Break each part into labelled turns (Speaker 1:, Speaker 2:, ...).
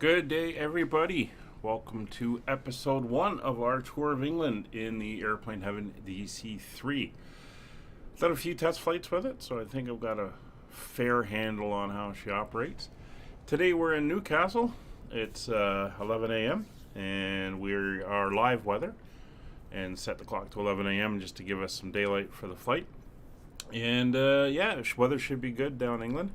Speaker 1: Good day, everybody. Welcome to episode 1 of our tour of England in the Aeroplane Heaven DC-3. I've done a few test flights with it, so I think I've got a fair handle on how she operates. Today we're in Newcastle. It's 11 a.m. and we are live weather and set the clock to 11 a.m. just to give us some daylight for the flight. And yeah, weather should be good down England.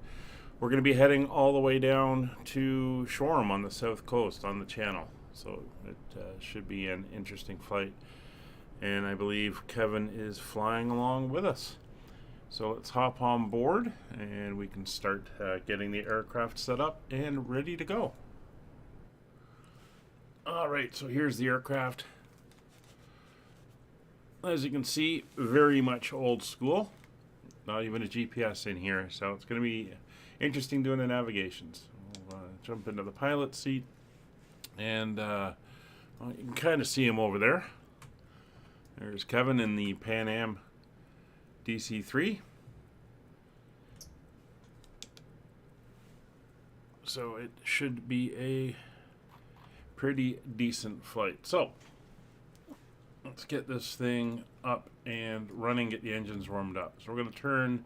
Speaker 1: We're going to be heading all the way down to Shoreham on the south coast on the channel. So it should be an interesting flight. And I believe Kevin is flying along with us. So let's hop on board and we can start getting the aircraft set up and ready to go. Alright, so here's the aircraft. As you can see, very much old school. Not even a GPS in here, so it's going to be interesting doing the navigations. We'll jump into the pilot seat, and well, you can kind of see him over there. There's Kevin in the Pan Am DC-3. So it should be a pretty decent flight. So let's get this thing up and running, get the engines warmed up. So we're going to turn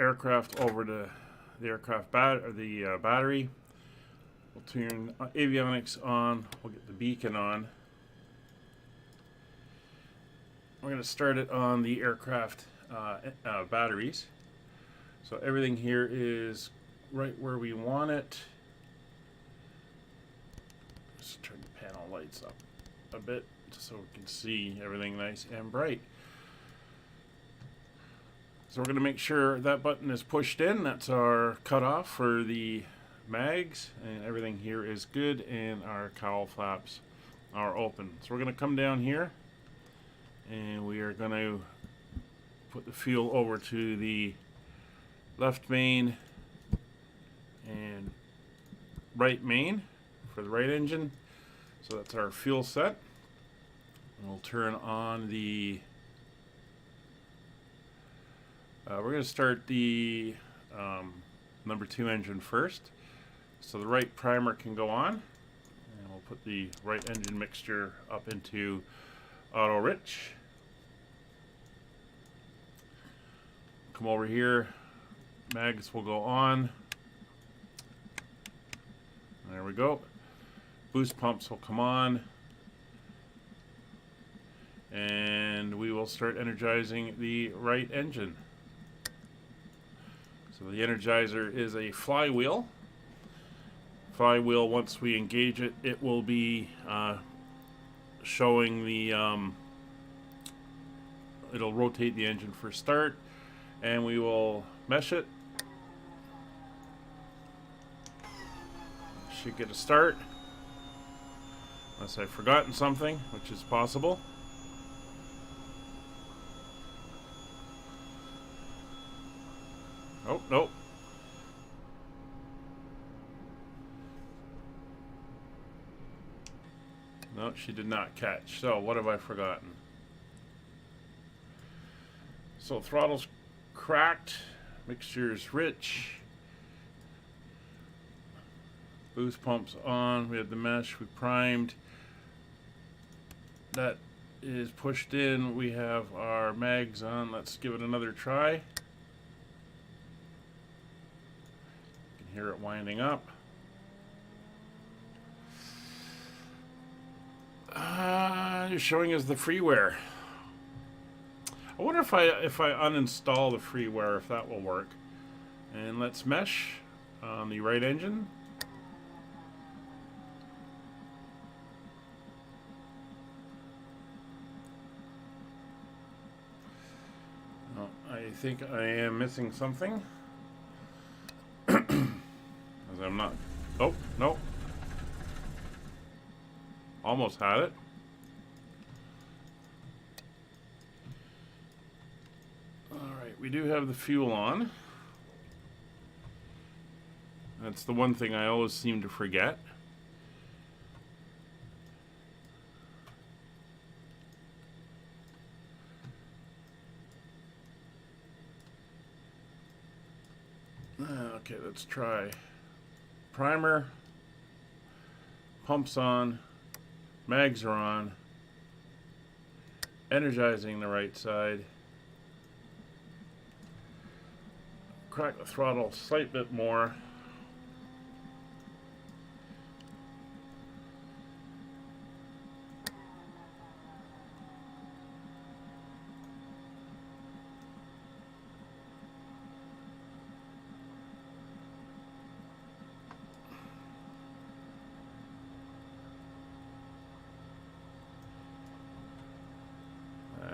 Speaker 1: aircraft over to the aircraft battery. We'll turn avionics on. We'll get the beacon on. We're going to start it on the aircraft batteries. So everything here is right where we want it. Just turn the panel lights up a bit so we can see everything nice and bright. So we're going to make sure that button is pushed in. That's our cutoff for the mags, and everything here is good, and our cowl flaps are open. So we're going to come down here and we are going to put the fuel over to the left main and right main for the right engine. So that's our fuel set. And we'll turn on the we're going to start the number 2 engine first. So the right primer can go on. And we'll put the right engine mixture up into auto rich. Come over here. Mags will go on. There we go. Boost pumps will come on. And we will start energizing the right engine. So the energizer is a flywheel. Flywheel, once we engage it, it will be showing the, it'll rotate the engine for start, and we will mesh it. Should get a start, unless I've forgotten something, which is possible. Oh, nope. No, she did not catch. So, what have I forgotten? So, throttle's cracked. Mixture's rich. Boost pumps on. We have the mesh. We primed. That is pushed in. We have our mags on. Let's give it another try. Hear it winding up. You're showing us the freeware. I wonder if I uninstall the freeware, if that will work. And let's mesh on the right engine. Oh, I think I am missing something. I'm not. Oh, no. Almost had it. Alright, we do have the fuel on. That's the one thing I always seem to forget. Okay, let's try primer, pumps on, mags are on, energizing the right side. Crack the throttle a slight bit more.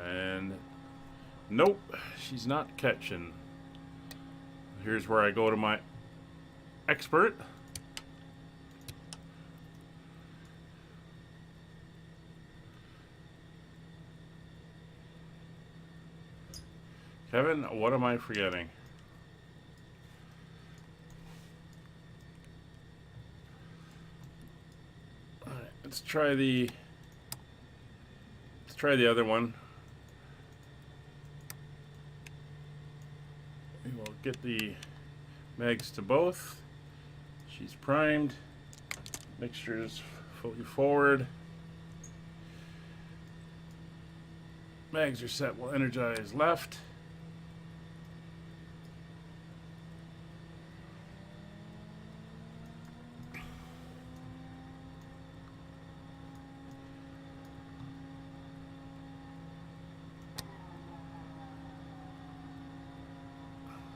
Speaker 1: And nope, she's not catching. Here's where I go to my expert. Kevin, what am I forgetting? All right, let's try the other one. We will get the mags to both. She's primed. Mixture is fully forward. Mags are set. We'll energize left.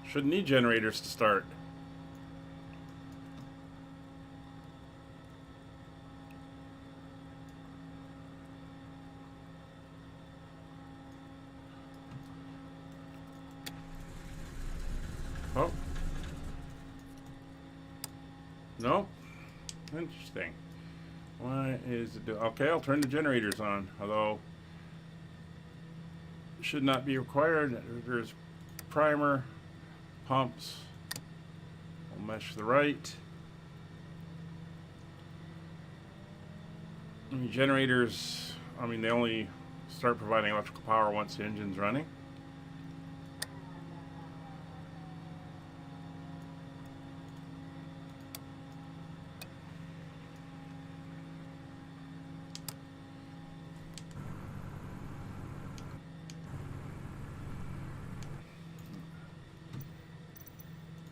Speaker 1: Shouldn't need generators to start. Oh. No? Interesting. Why is it okay, I'll turn the generators on, although should not be required. There's primer, pumps. We'll mesh the right. Generators, I mean, they only start providing electrical power once the engine's running.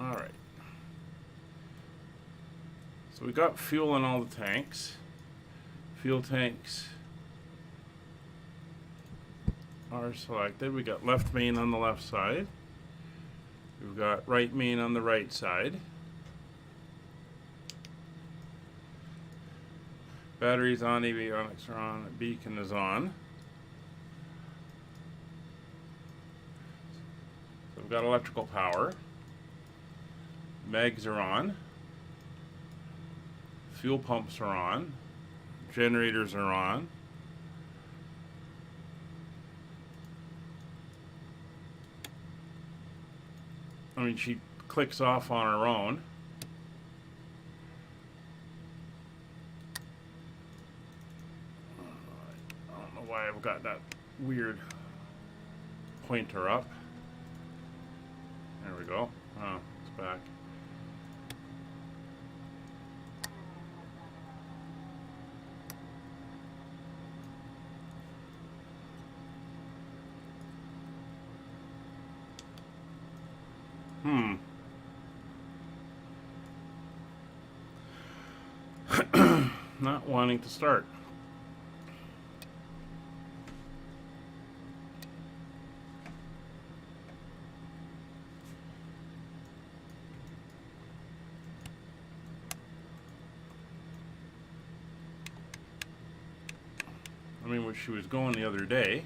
Speaker 1: All right. So we got fuel in all the tanks. Fuel tanks are selected. We got left main on the left side. We've got right main on the right side. Batteries on, avionics are on, beacon is on. So we've got electrical power. Mags are on. Fuel pumps are on. Generators are on. I mean, she clicks off on her own. I don't know why I've got that weird pointer up. There we go. Oh, it's back. Not wanting to start. I mean, where she was going the other day.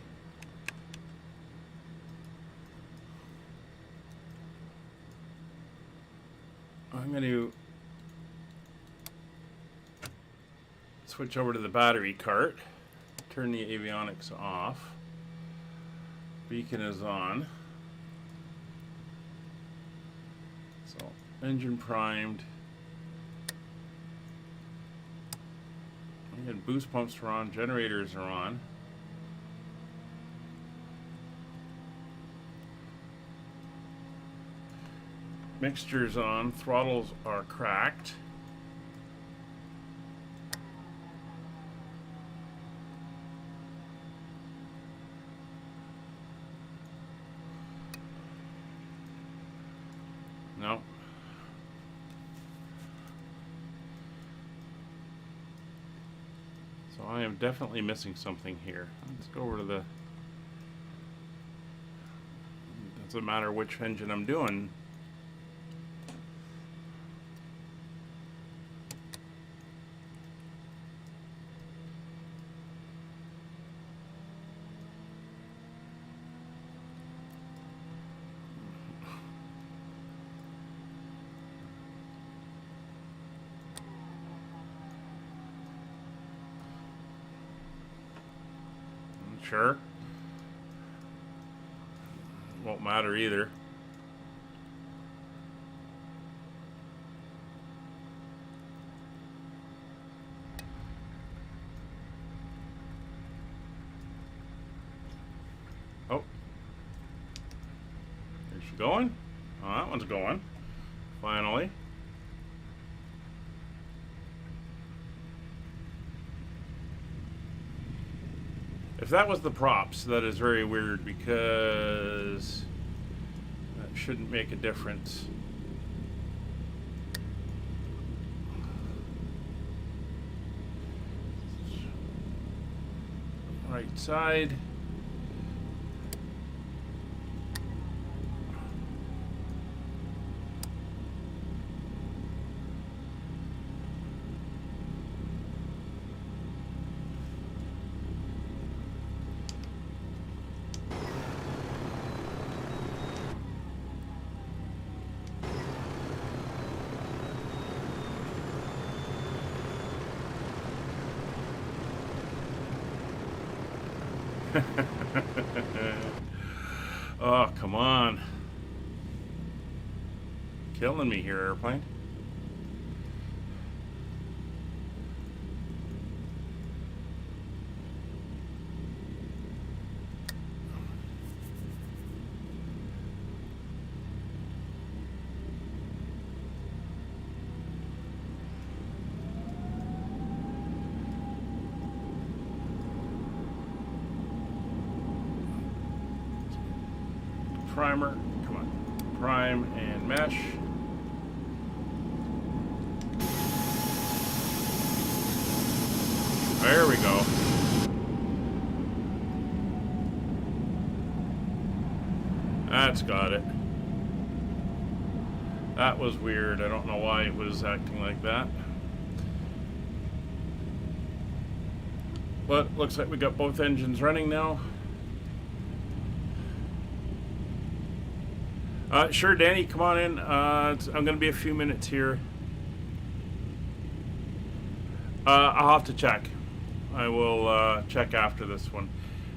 Speaker 1: I'm going to switch over to the battery cart, turn the avionics off, beacon is on, so engine primed, again, boost pumps are on, generators are on. Mixtures on, throttles are cracked. So I am definitely missing something here. Let's go over to the... Doesn't matter which engine I'm doing. Sure. Won't matter either. Oh. Is she going? Oh, that one's going. Finally. If that was the props, that is very weird because that shouldn't make a difference. Right side. Oh, come on. Killing me here, airplane. Primer, come on, prime and mesh. There we go. That's got it. That was weird. I don't know why it was acting like that. But looks like we got both engines running now. Sure, Danny, come on in. I'm going to be a few minutes here. I'll have to check. I will check after this one.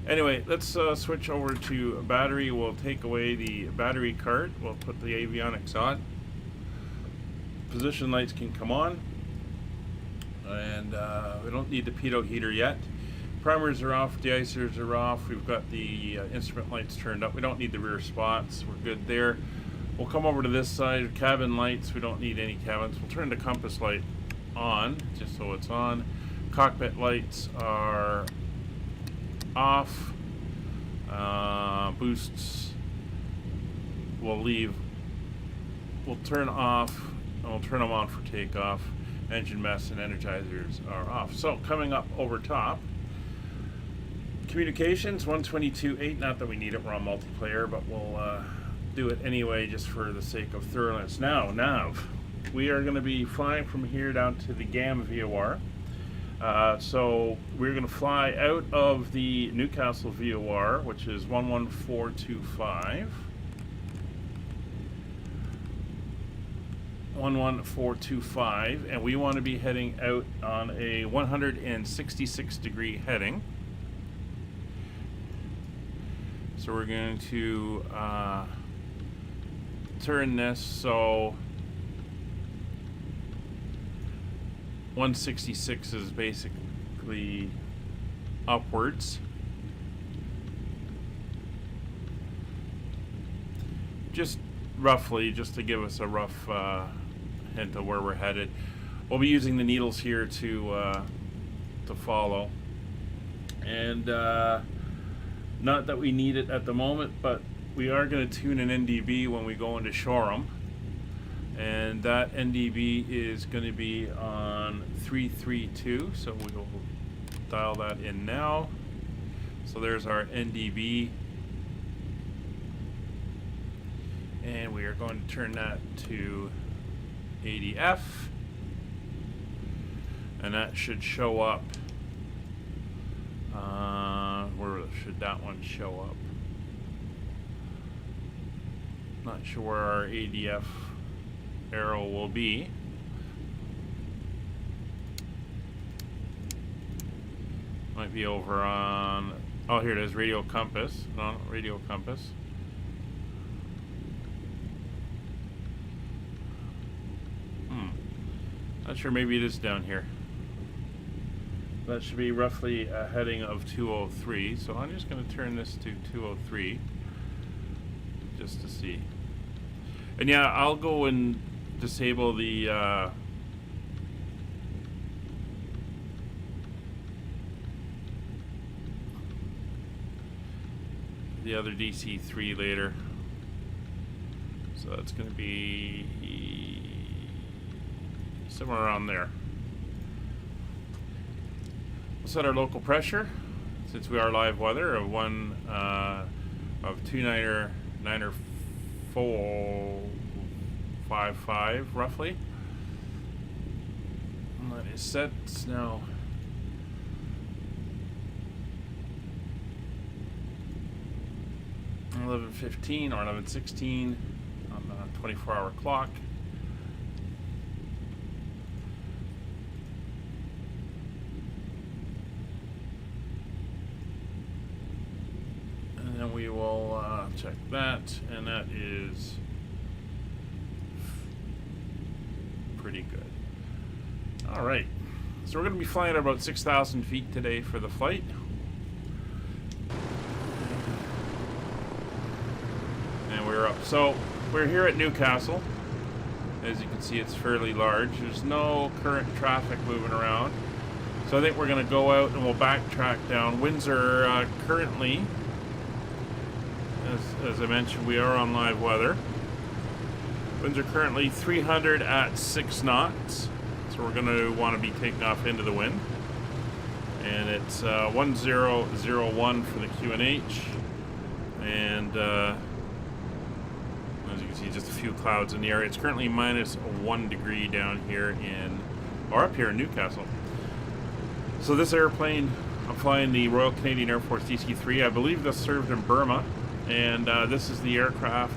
Speaker 1: Anyway, let's switch over to battery. We'll take away the battery cart. We'll put the avionics on. Position lights can come on. And we don't need the pitot heater yet. Primers are off, de-icers are off. We've got the instrument lights turned up. We don't need the rear spots. We're good there. We'll come over to this side. Cabin lights, we don't need any cabins. We'll turn the compass light on, just so it's on. Cockpit lights are off. Boosts we'll leave. We'll turn off, and we'll turn them on for takeoff. Engine mess and energizers are off. So coming up over top, communications 122.8. Not that we need it, we're on multiplayer, but we'll do it anyway just for the sake of thoroughness. Now, nav. We are going to be flying from here down to the GAM VOR. So we're going to fly out of the Newcastle VOR, which is 11425. 11425, and we want to be heading out on a 166 degree heading. So we're going to turn this so 166 is basically upwards. Just roughly, just to give us a rough hint of where we're headed. We'll be using the needles here to follow, and not that we need it at the moment, but we are going to tune an NDB when we go into Shoreham, and that NDB is going to be on 332, so we'll dial that in now. So there's our NDB. And we are going to turn that to ADF. And that should show up. Where should that one show up? Not sure where our ADF arrow will be. Might be over on, oh, here it is, radio compass. No, radio compass. Not sure, maybe it is down here. That should be roughly a heading of 203. So I'm just going to turn this to 203 just to see. And yeah, I'll go and disable the other DC-3 later. So that's going to be somewhere around there. We'll set our local pressure, since we are live weather, of 29455 roughly. And that is set now. $11:15 or 11:16 on the 24-hour clock. And then we will check that, and that is pretty good. All right, so we're going to be flying at about 6,000 feet today for the flight. So we're here at Newcastle. As you can see, it's fairly large. There's no current traffic moving around. So I think we're going to go out and we'll backtrack down. Winds are currently, as I mentioned, we are on live weather. Winds are currently 300 at 6 knots. So we're going to want to be taking off into the wind. And it's 1001 for the QNH. And as you can see, just a few clouds in the area. It's currently -1 degree down here up here in Newcastle. So this airplane, I'm flying the Royal Canadian Air Force DC-3. I believe this served in Burma, and this is the aircraft.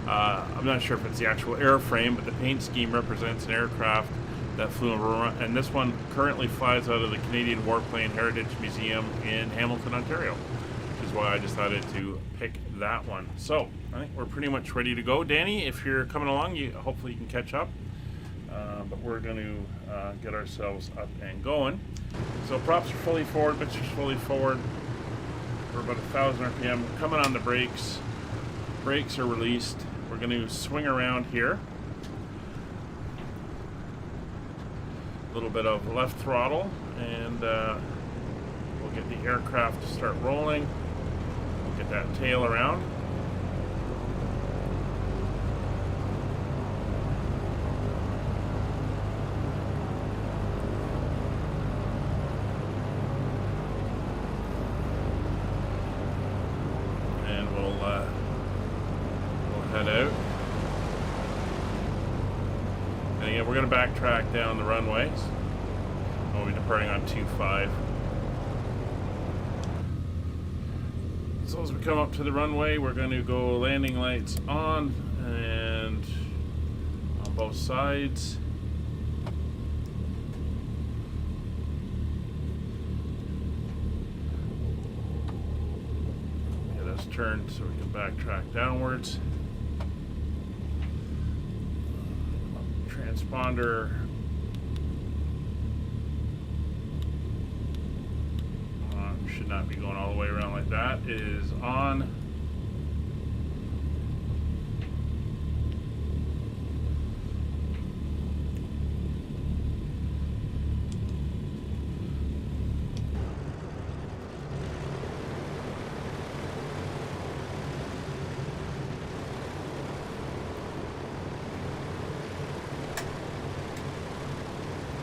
Speaker 1: I'm not sure if it's the actual airframe, but the paint scheme represents an aircraft that flew in Burma, and this one currently flies out of the Canadian Warplane Heritage Museum in Hamilton, Ontario, which is why I decided to pick that one. So I think we're pretty much ready to go. Danny, if you're coming along, hopefully you can catch up. But we're going to get ourselves up and going. So props are fully forward, pitch is fully forward. We're about 1,000 RPM. Coming on the brakes. Brakes are released. We're going to swing around here. A little bit of left throttle, and we'll get the aircraft to start rolling. Get that tail around. And we'll head out. And again, we're going to backtrack down the runways. We'll be departing on 25. So as we come up to the runway, we're going to go landing lights on and on both sides. Get us turned so we can backtrack downwards. Transponder. Should not be going all the way around like that. It is on.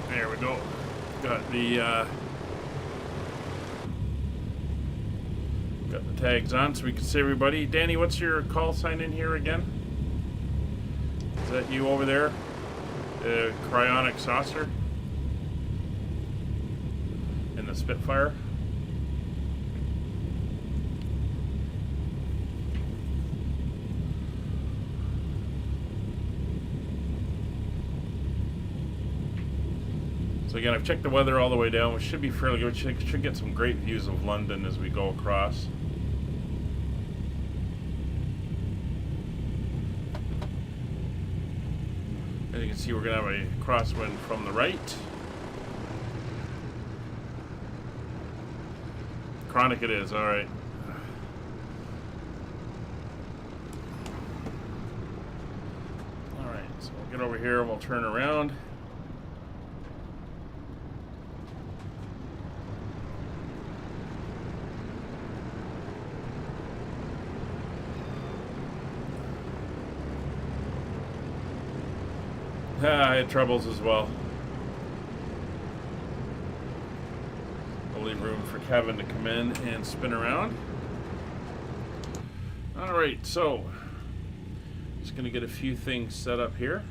Speaker 1: There we go. Got the tags on so we can see everybody. Danny, what's your call sign in here again? Is that you over there? The cryonic saucer? And the Spitfire? So again, I've checked the weather all the way down, which should be fairly good. Should get some great views of London as we go across. As you can see, we're going to have a crosswind from the right. Chronic it is, alright. Alright, so we'll get over here and we'll turn around. I had troubles as well. I'll leave room for Kevin to come in and spin around. Alright, so just going to get a few things set up here.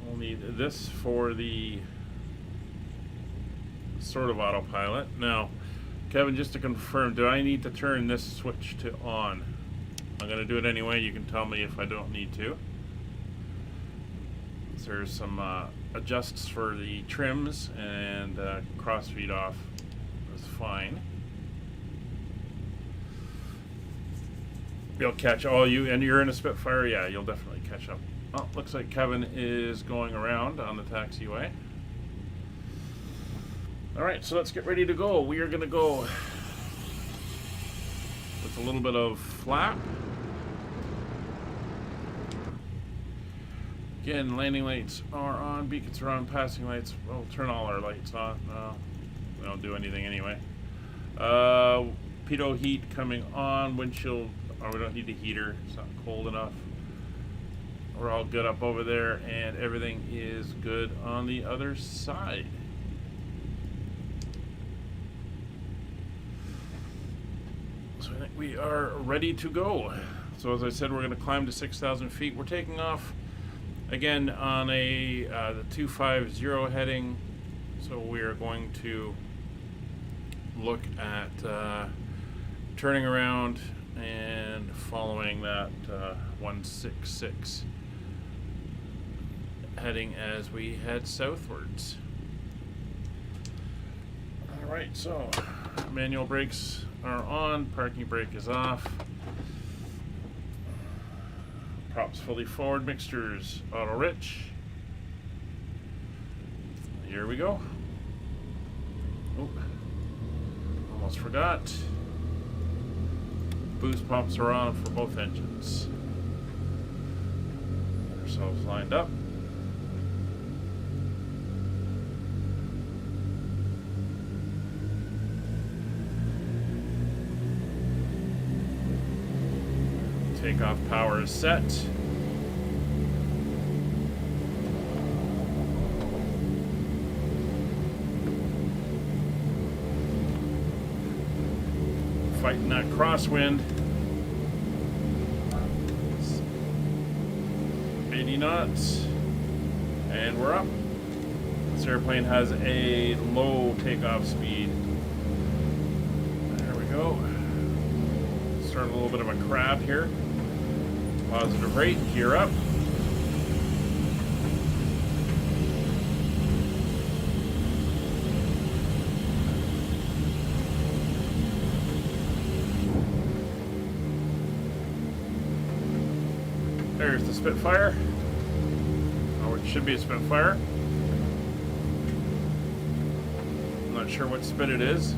Speaker 1: We'll need this for the sort of autopilot. Now, Kevin, just to confirm, do I need to turn this switch to on? I'm going to do it anyway. You can tell me if I don't need to. There's some adjusts for the trims, and crossfeed off is fine. You'll catch all you, and you're in a Spitfire, yeah, you'll definitely catch up. Oh, looks like Kevin is going around on the taxiway. Alright, so let's get ready to go. We are going to go with a little bit of flap. Again, landing lights are on, beacons are on, passing lights. We'll turn all our lights on. No, we don't do anything anyway. Pitot heat coming on, windshield. Oh, we don't need a heater. It's not cold enough. We're all good up over there, and everything is good on the other side. So I think we are ready to go. So as I said, we're going to climb to 6,000 feet. We're taking off again on a the 250 heading, so we are going to look at turning around and following that 166 heading as we head southwards. Alright, so manual brakes are on, parking brake is off. Props fully forward, mixtures auto rich. Here we go. Oh, almost forgot. Boost pumps are on for both engines. Get ourselves lined up. Takeoff power is set. Fighting that crosswind. 80 knots. And we're up. This airplane has a low takeoff speed. There we go. Start a little bit of a crab here. Positive rate, gear up. There's the Spitfire. Oh, it should be a Spitfire. I'm not sure what Spit it is.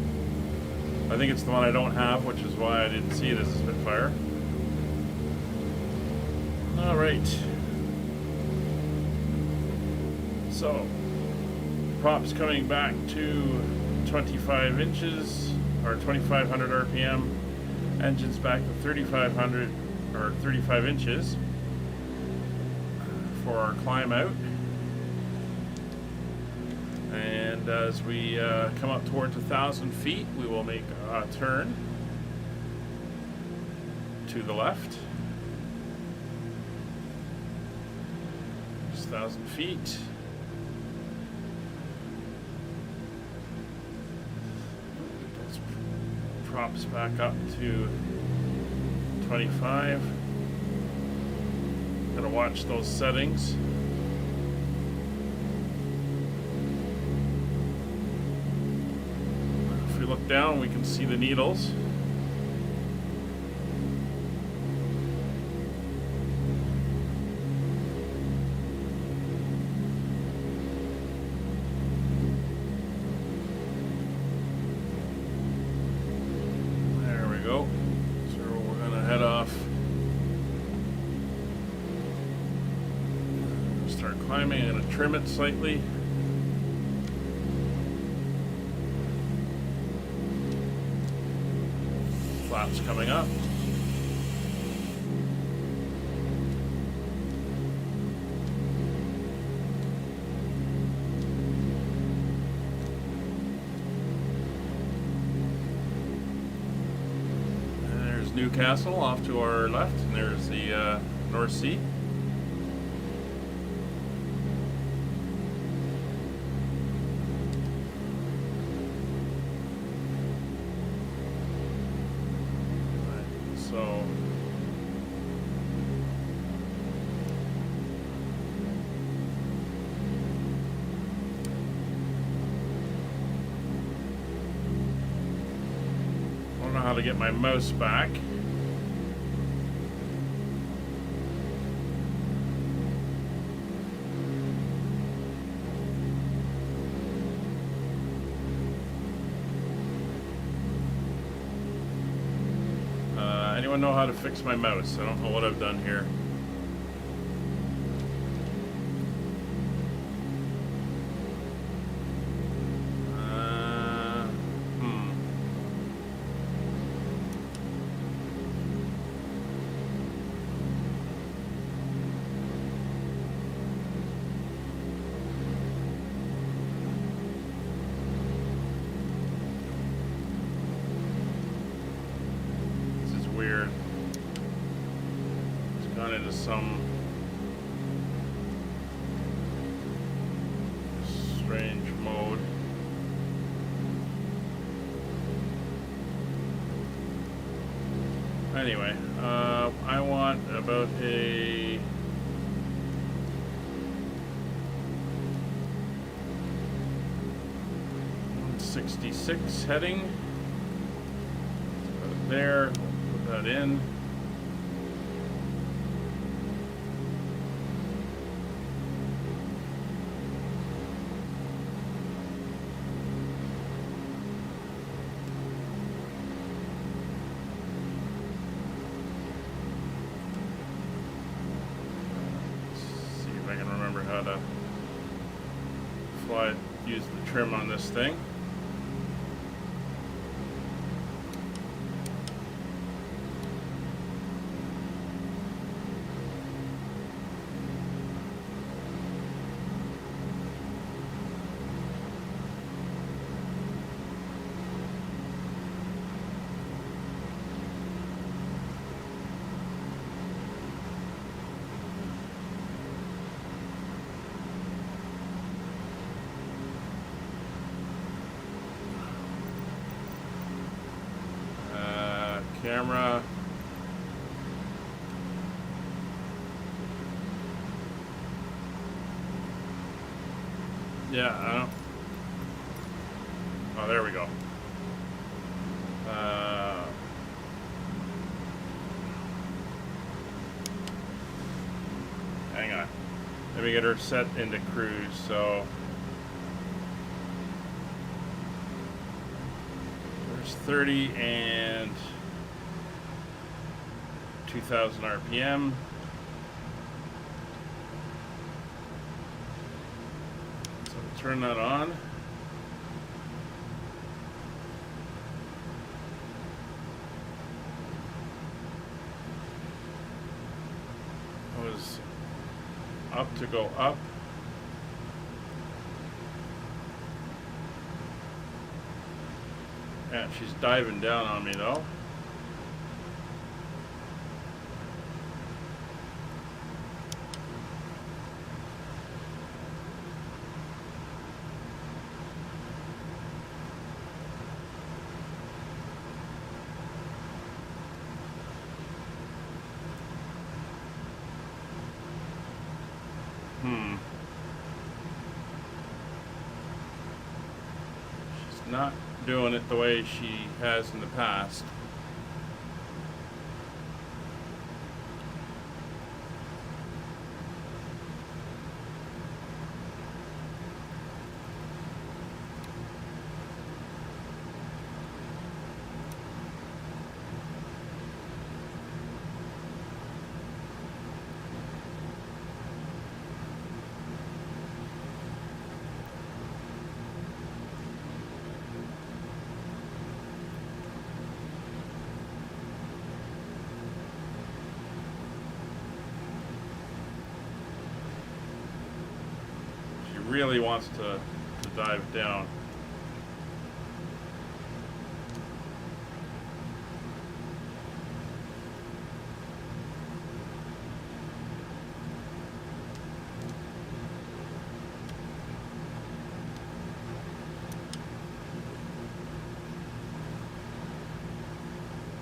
Speaker 1: I think it's the one I don't have, which is why I didn't see it as a Spitfire. Alright. So, props coming back to 25 inches, or 2,500 RPM. Engines back to 3,500, or 35 inches for our climb out. And as we come up towards 1,000 feet, we will make a turn. to the left. Just 1,000 feet. Let's props back up to 25. Gotta watch those settings. If we look down, we can see the needles. There we go. So we're gonna head off. Start climbing. I'm gonna trim it slightly. Flaps coming up. And there's Newcastle off to our left, and there's the North Sea. So I don't know how to get my mouse back. Anyone know how to fix my mouse? I don't know what I've done here. Weird. It's gone into some strange mode. Anyway, I want about a 166 heading. Put it there. That in. Let's see if I can remember how to use the trim on this thing. Camera. Yeah, I don't. Oh, there we go. Hang on. Let me get her set into cruise. So there's 30 and 2,000 RPM. So turn that on. I was up to go up. Yeah, she's diving down on me though. not doing it the way she has in the past. Really wants to dive down.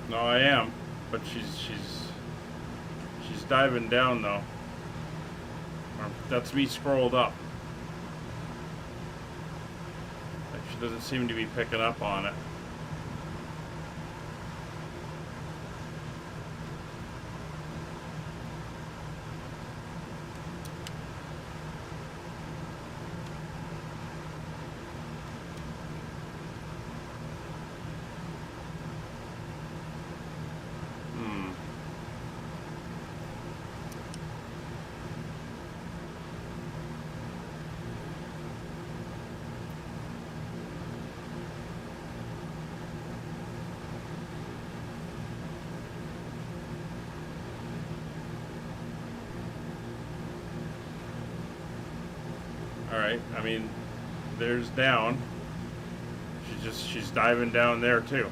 Speaker 1: No, I am, but she's diving down though. That's me scrolled up. Doesn't seem to be picking up on it. Alright, I mean, there's down. She's diving down there too.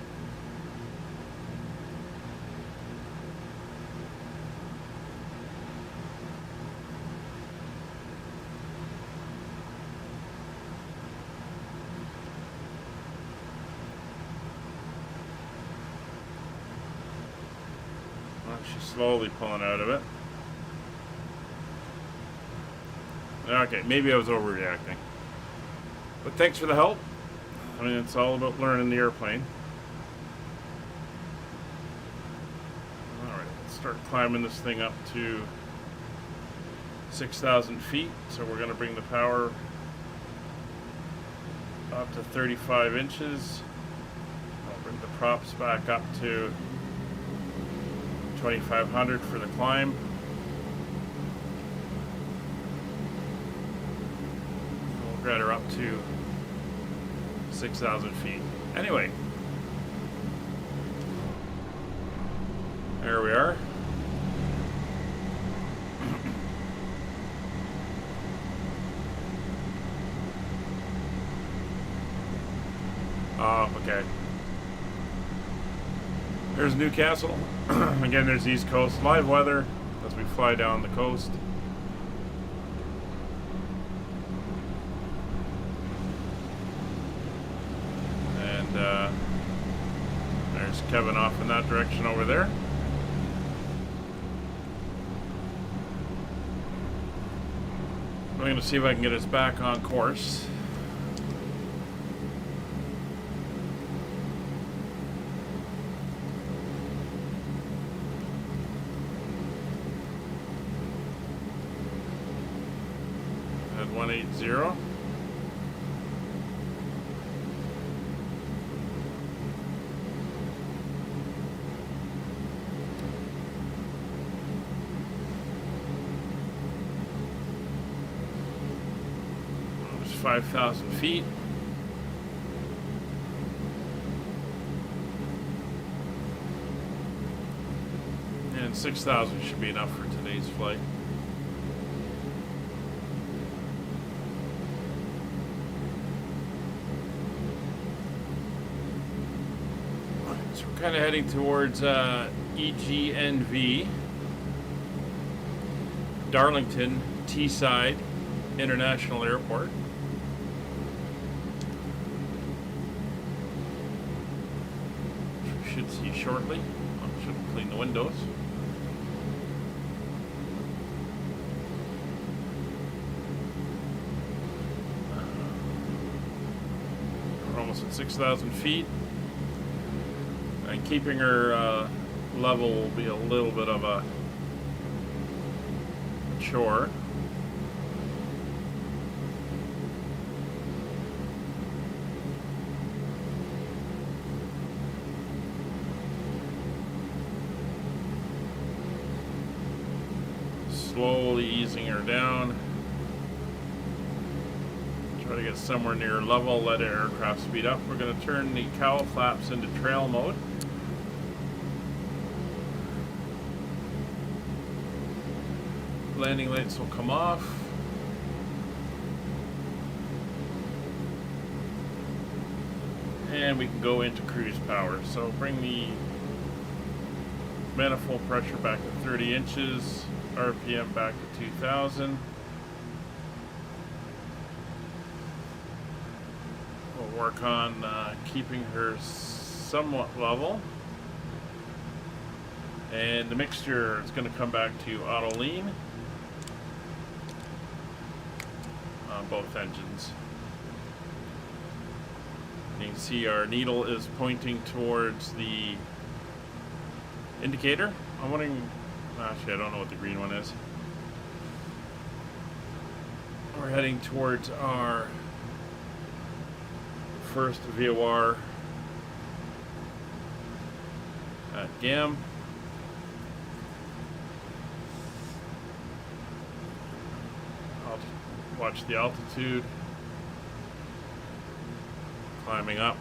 Speaker 1: Well, she's slowly pulling out of it. Okay, maybe I was overreacting. But thanks for the help. I mean, it's all about learning the airplane. Alright, let's start climbing this thing up to 6,000 feet. So we're going to bring the power up to 35 inches. I'll bring the props back up to 2,500 for the climb. Get her up to 6,000 feet. Anyway, there we are. Okay. There's Newcastle. Again, there's East Coast. Live weather as we fly down the coast. There's Kevin off in that direction over there. I'm going to see if I can get us back on course. At 180. There's 5,000 feet. And 6,000 should be enough for today's flight. So we're kind of heading towards EGNT, Darlington Teesside International Airport. Which we should see shortly. I should clean the windows. almost at 6,000 feet. And keeping her level will be a little bit of a chore. Slowly easing her down. Try to get somewhere near level, let aircraft speed up. We're going to turn the cowl flaps into trail mode. Landing lights will come off. And we can go into cruise power. So bring the manifold pressure back to 30 inches. RPM back to 2,000. We'll work on keeping her somewhat level. And the mixture is going to come back to auto lean on both engines. You can see our needle is pointing towards the indicator. I'm wondering, actually I don't know what the green one is. We're heading towards our first VOR at GAM. I'll watch the altitude climbing up.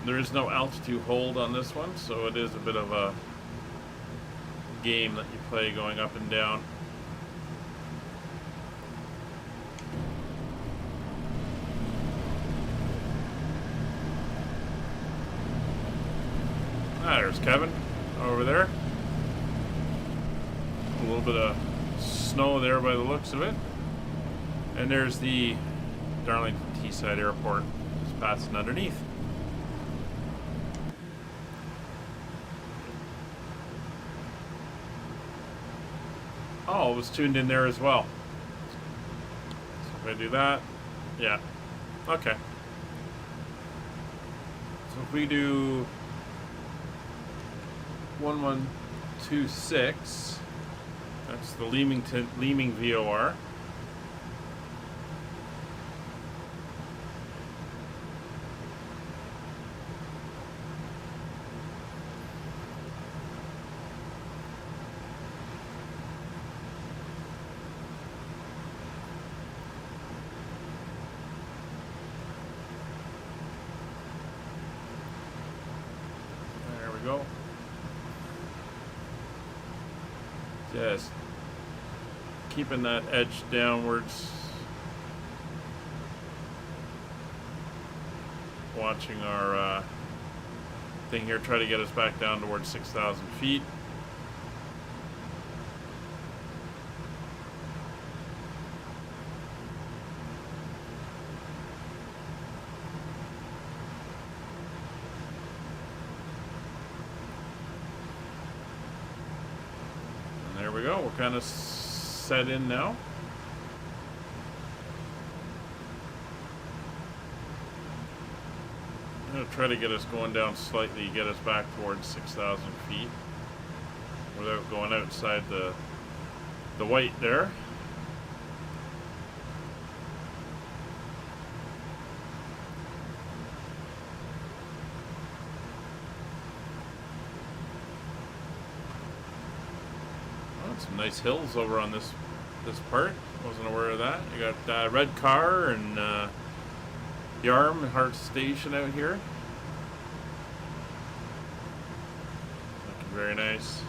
Speaker 1: There is no altitude hold on this one, so it is a bit of a game that you play going up and down. Ah, there's Kevin over there. A little bit of snow there by the looks of it. And there's the Darlington Teesside Airport just passing underneath. Oh, it was tuned in there as well. So if I do that, yeah, okay. So if we do 1126, that's the Leaming VOR. Go. Just keeping that edge downwards. Watching our thing here, try to get us back down towards 6,000 feet. There we go, we're kind of set in now. I'm going to try to get us going down slightly, get us back towards 6,000 feet without going outside the white there. Some nice hills over on this part. Wasn't aware of that. You got Red Car and Yarm and Hart Station out here. Looking very nice.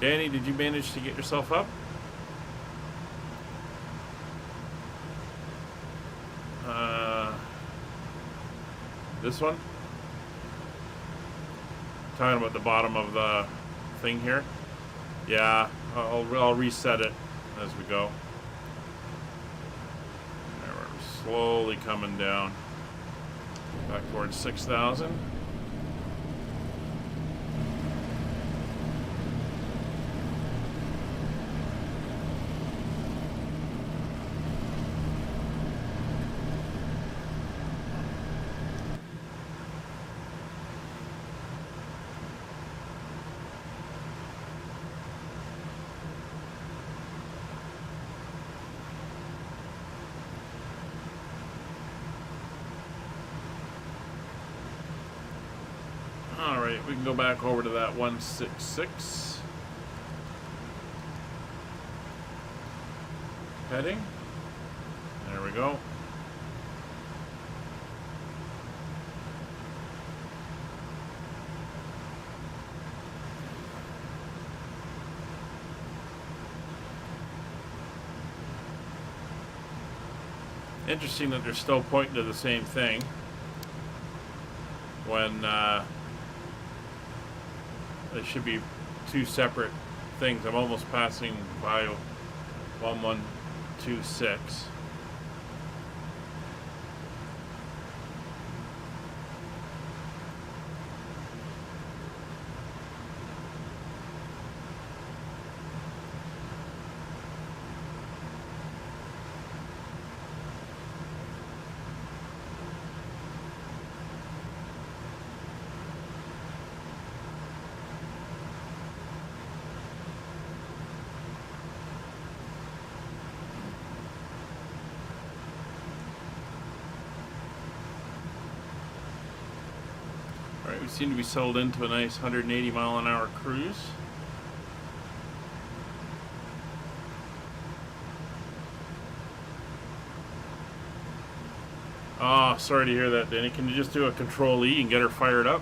Speaker 1: Danny, did you manage to get yourself up? This one? Talking about the bottom of the thing here. Yeah, I'll reset it as we go. There, we're slowly coming down back towards 6,000. Alright, we can go back over to that 166. Heading. There we go. Interesting that they're still pointing to the same thing when they should be two separate things. I'm almost passing by 1126. We seem to be settled into a nice 180 mile an hour cruise. Oh, sorry to hear that, Danny. Can you just do a Control E and get her fired up?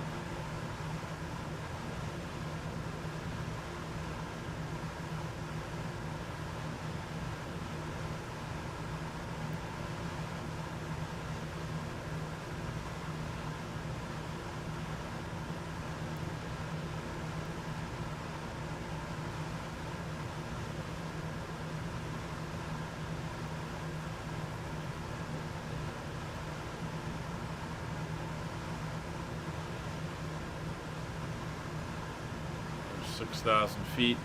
Speaker 1: There's 6,000 feet.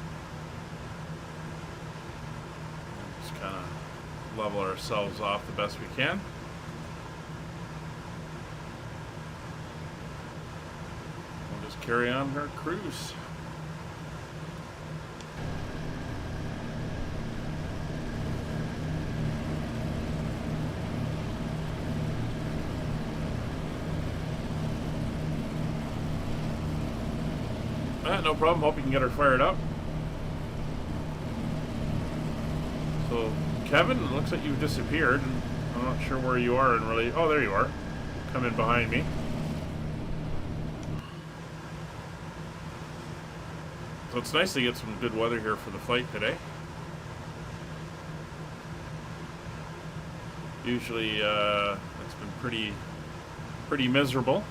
Speaker 1: Just kind of level ourselves off the best we can. We'll just carry on our cruise. No problem. Hope you can get her fired up. So, Kevin, it looks like you've disappeared. I'm not sure where you are and really. Oh, there you are. Come in behind me. So it's nice to get some good weather here for the flight today. Usually, it's been pretty miserable.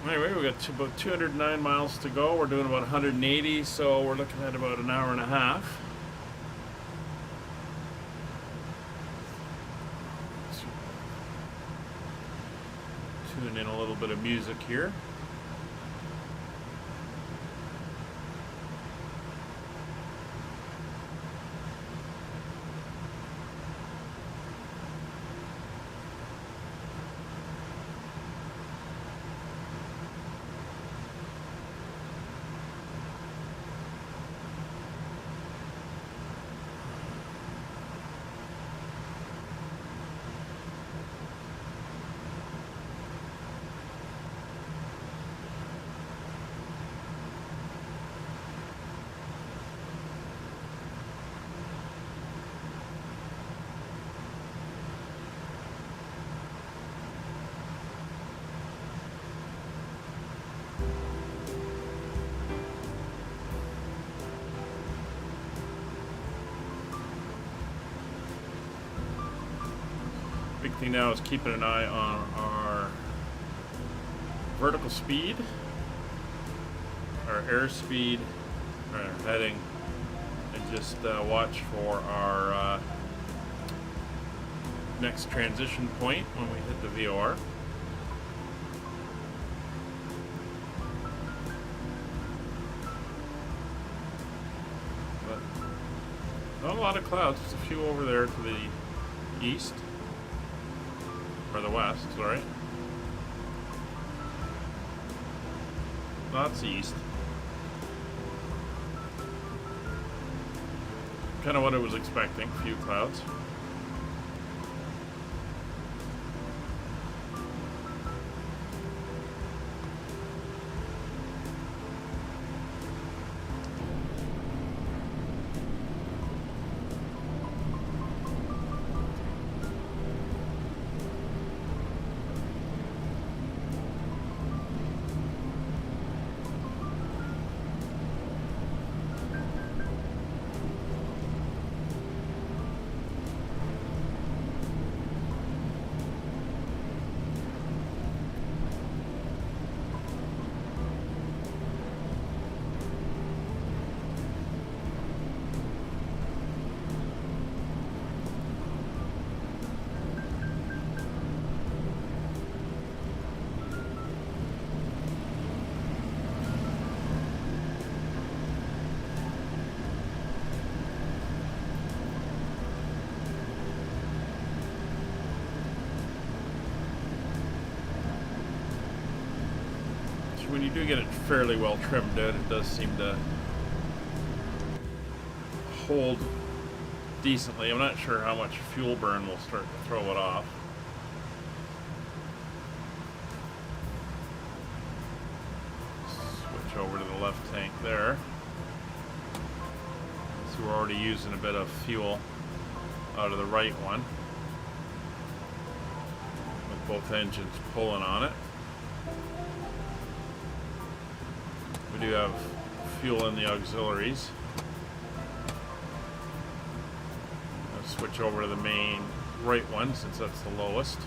Speaker 1: Anyway, we got about 209 miles to go. We're doing about 180, so we're looking at about an hour and a half. Let's tune in a little bit of music here. Big thing now is keeping an eye on our vertical speed, our airspeed, our heading, and just watch for our next transition point when we hit the VOR. But not a lot of clouds, just a few over there to the east. Or the west, sorry. That's east. kind of what I was expecting. A few clouds. When you do get it fairly well trimmed out, it does seem to hold decently. I'm not sure how much fuel burn will start to throw it off. Switch over to the left tank there. So we're already using a bit of fuel out of the right one, with both engines pulling on it. We do have fuel in the auxiliaries. I'll switch over to the main right one since that's the lowest.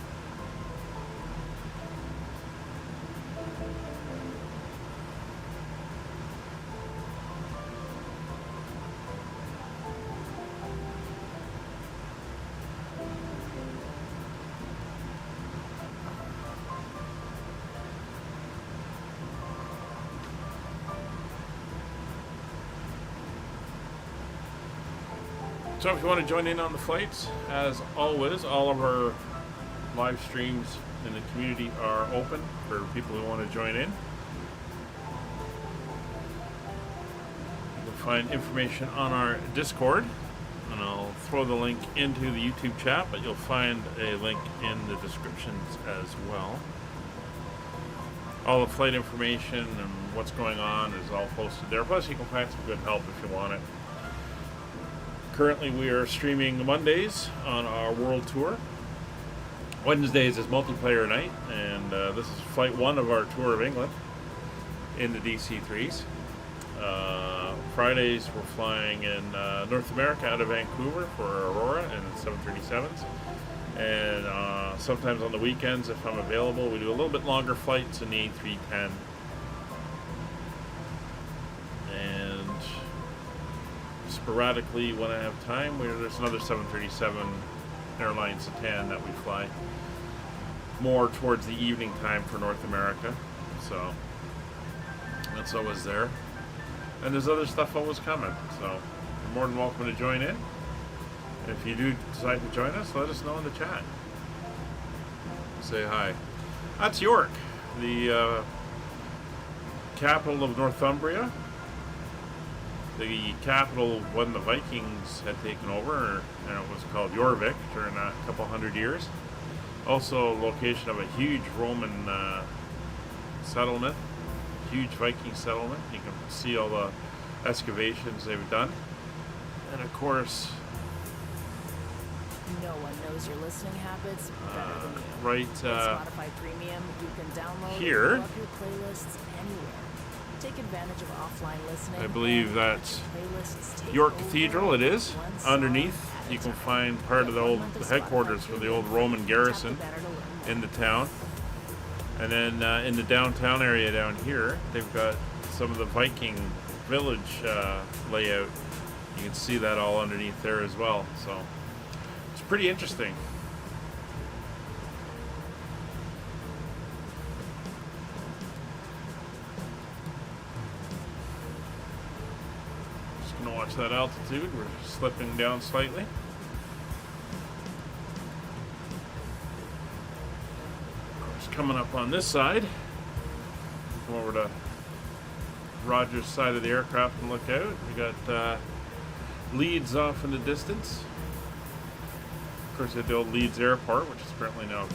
Speaker 1: So if you want to join in on the flights, as always, all of our live streams in the community are open for people who want to join in. You'll find information on our Discord, and I'll throw the link into the YouTube chat, but you'll find a link in the descriptions as well. All the flight information and what's going on is all posted there. Plus, you can find some good help if you want it. Currently, we are streaming Mondays on our world tour. Wednesdays is multiplayer night, and this is flight 1 of our tour of England in the DC-3s. Fridays, we're flying in North America out of Vancouver for Aurora and 737s. And sometimes on the weekends, if I'm available, we do a little bit longer flights in the A310. And sporadically, when I have time, there's another 737 airline Satan that we fly more towards the evening time for North America. So that's always there. And there's other stuff always coming. So you're more than welcome to join in. If you do decide to join us, let us know in the chat. Say hi. That's York, the capital of Northumbria. The capital when the Vikings had taken over, and it was called Jorvik during a couple hundred years. Also, location of a huge Roman settlement, huge Viking settlement. You can see all the excavations they've done, and of course,
Speaker 2: no one knows your listening habits better than you.
Speaker 1: Right
Speaker 2: Spotify Premium, you can download
Speaker 1: here.
Speaker 2: and pull up your playlists anywhere. Take advantage of offline listening.
Speaker 1: I believe that's York Cathedral. It is underneath. You can find part of the headquarters for the old Roman garrison in the town. And then in the downtown area down here, they've got some of the Viking village layout. You can see that all underneath there as well. So it's pretty interesting. Just gonna watch that altitude. We're slipping down slightly. Coming up on this side, come over to Roger's side of the aircraft and look out. We got Leeds off in the distance. Of course, they had the old Leeds Airport, which is apparently now...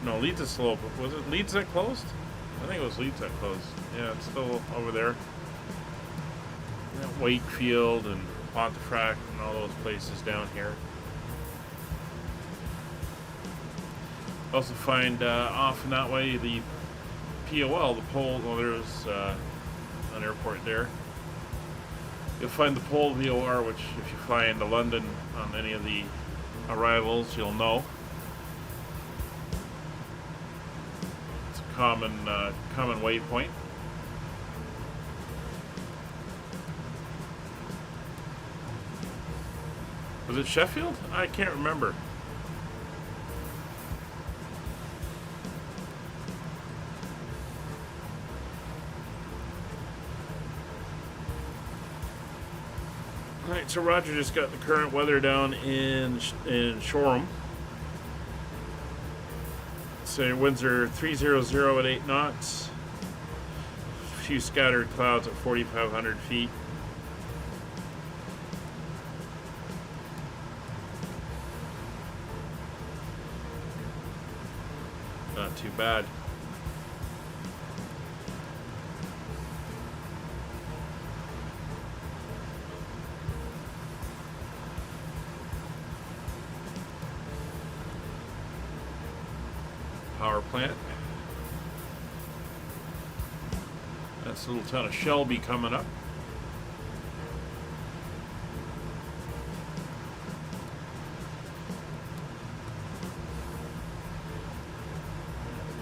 Speaker 1: No, Leeds is slow, but was it Leeds that closed? I think it was Leeds that closed. Yeah, it's still over there. Yeah, Wakefield and Pontefract and all those places down here. Also find off and that way the POL, the pole. Well, there's an airport there. You'll find the pole VOR, which if you fly into London on any of the arrivals, you'll know. It's a common waypoint. Was it Sheffield? I can't remember. Alright, so Roger just got the current weather down in Shoreham. So winds are 300 at 8 knots. A few scattered clouds at 4,500 feet. Not too bad. Power plant. That's a little town of Shelby coming up.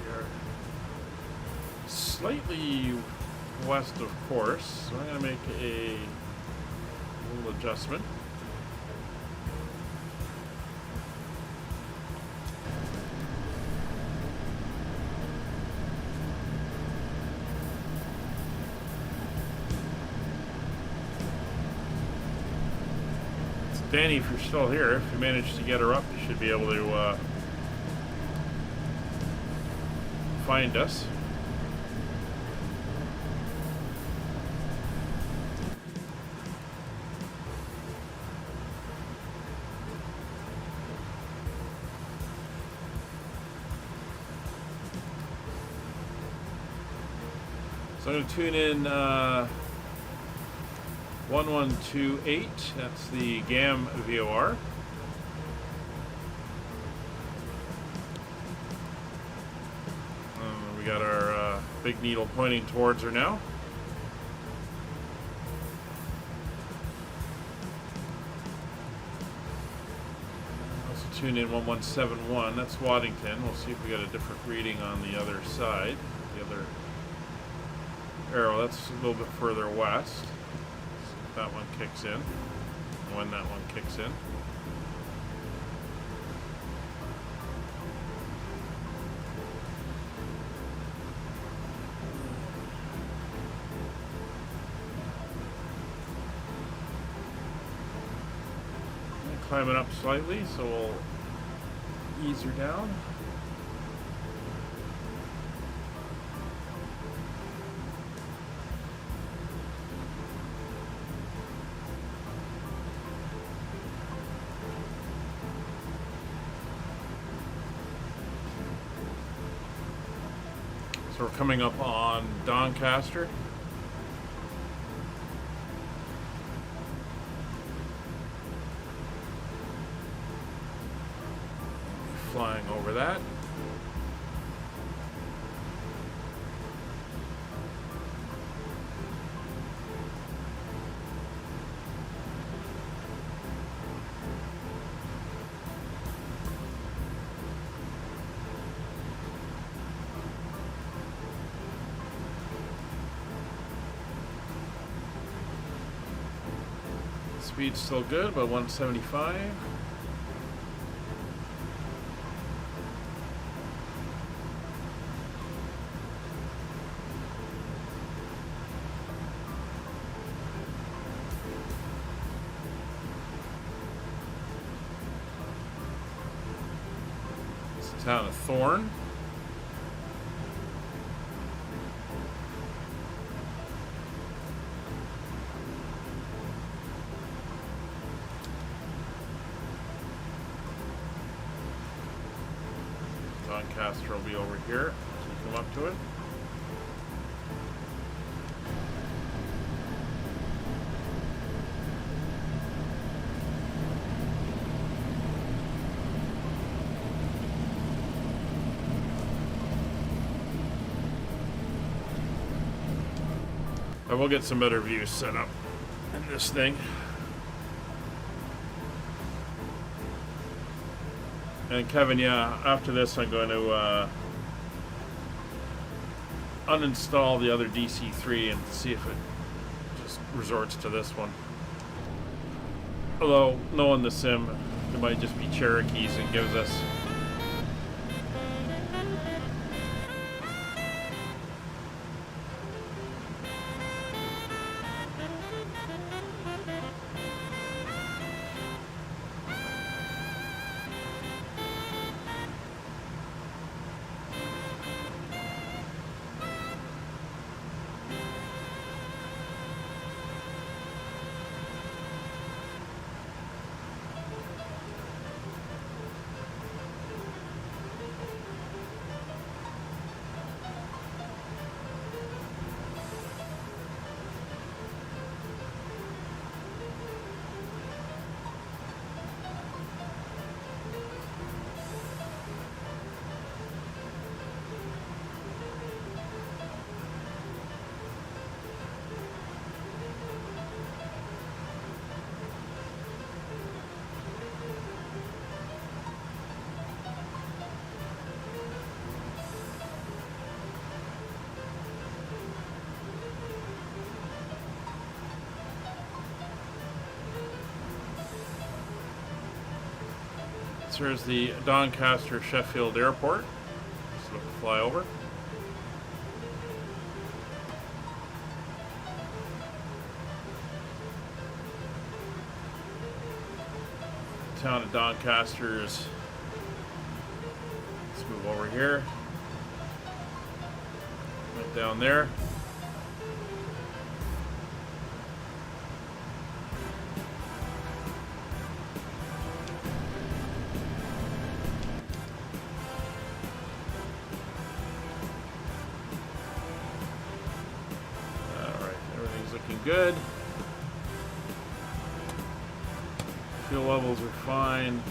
Speaker 1: We are slightly west, of course, so I'm going to make a little adjustment. Danny, if you're still here, if you manage to get her up, you should be able to find us. So I'm going to tune in 1128, that's the GAM VOR. We got our big needle pointing towards her now. Also tune in 1171, that's Waddington. We'll see if we got a different reading on the other side. The other arrow, that's a little bit further west. That one kicks in, when that one kicks in. Climbing up slightly, so we'll ease her down. So we're coming up on Doncaster. Flying over that. Speed's still good, about 175. It's the town of Thorn. Doncaster will be over here as we come up to it. I will get some better views set up in this thing. And Kevin, yeah, after this I'm going to uninstall the other DC-3 and see if it just resorts to this one. Although, knowing the sim, it might just be Cherokees and gives us Here's the Doncaster Sheffield Airport. Just look to fly over. The town of Doncaster is. Let's move over here. Right down there. Good. Fuel levels are fine.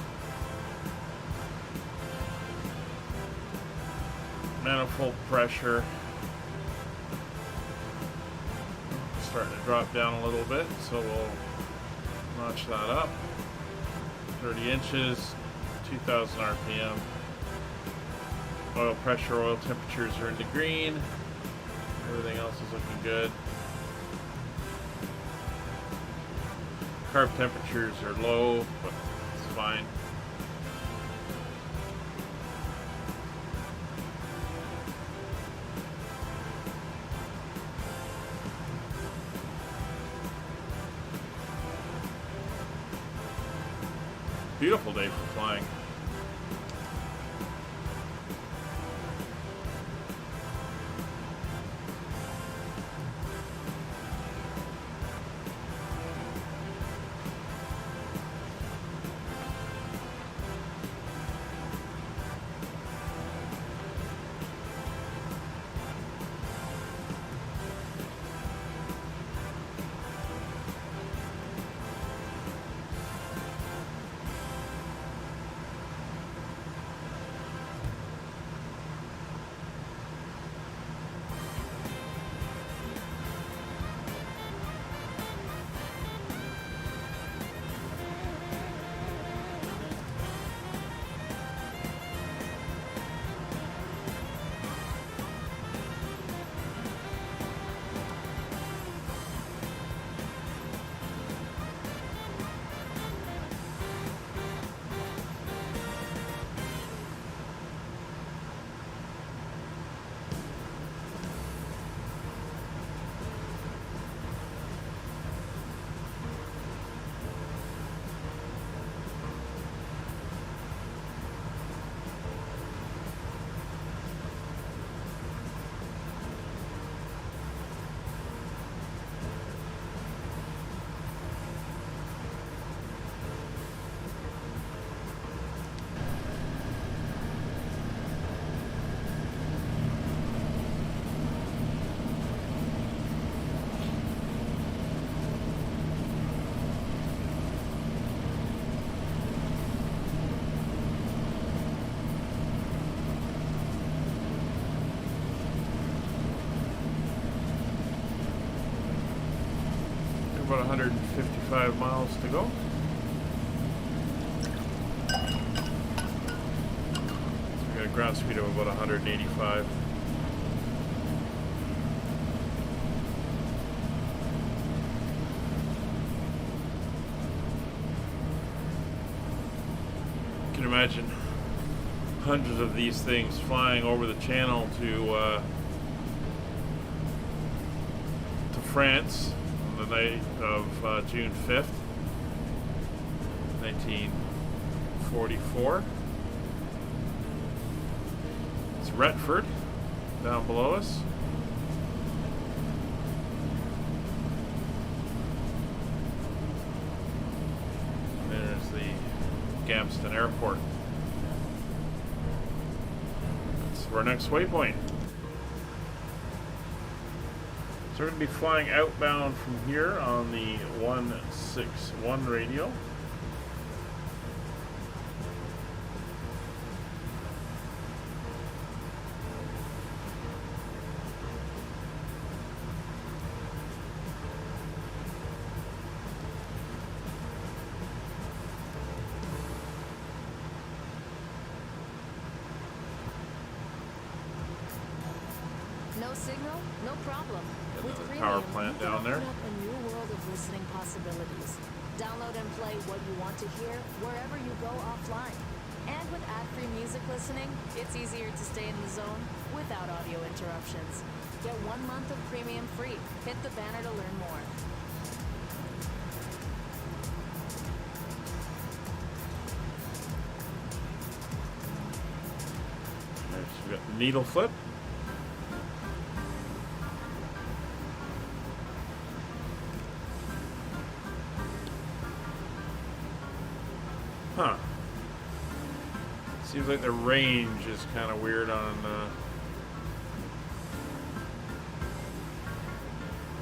Speaker 1: Manifold pressure starting to drop down a little bit, so we'll notch that up. 30 inches, 2,000 RPM. Oil pressure, oil temperatures are in the green. Everything else is looking good. Carb temperatures are low, but it's fine. Beautiful day for flying. 25 miles to go. We got a ground speed of about 185. You can imagine hundreds of these things flying over the channel to France on the night of June 5th, 1944. It's Retford down below us. There's the Gamston Airport. That's our next waypoint. So we're going to be flying outbound from here on the 161 radio.
Speaker 2: No signal? No problem. With
Speaker 1: There's a power
Speaker 2: Premium,
Speaker 1: plant
Speaker 2: you can
Speaker 1: down there.
Speaker 2: open up a new world of listening possibilities. Download and play what you want to hear wherever you go offline. And with ad-free music listening, it's easier to stay in the zone without audio interruptions. Get 1 month of Premium free. Hit the banner to learn more.
Speaker 1: We got the needle flip. Huh. Seems like the range is kind of weird on.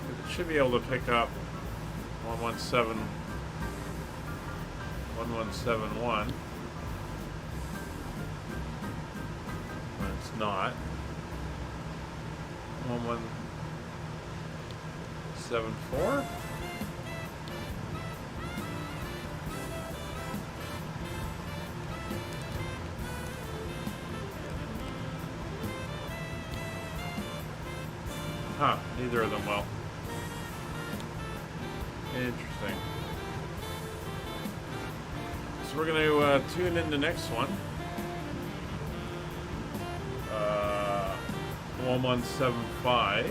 Speaker 1: It should be able to pick up 1171. But it's not. 1174. Huh, neither of them will. Interesting. So we're going to tune in the next one. 1175.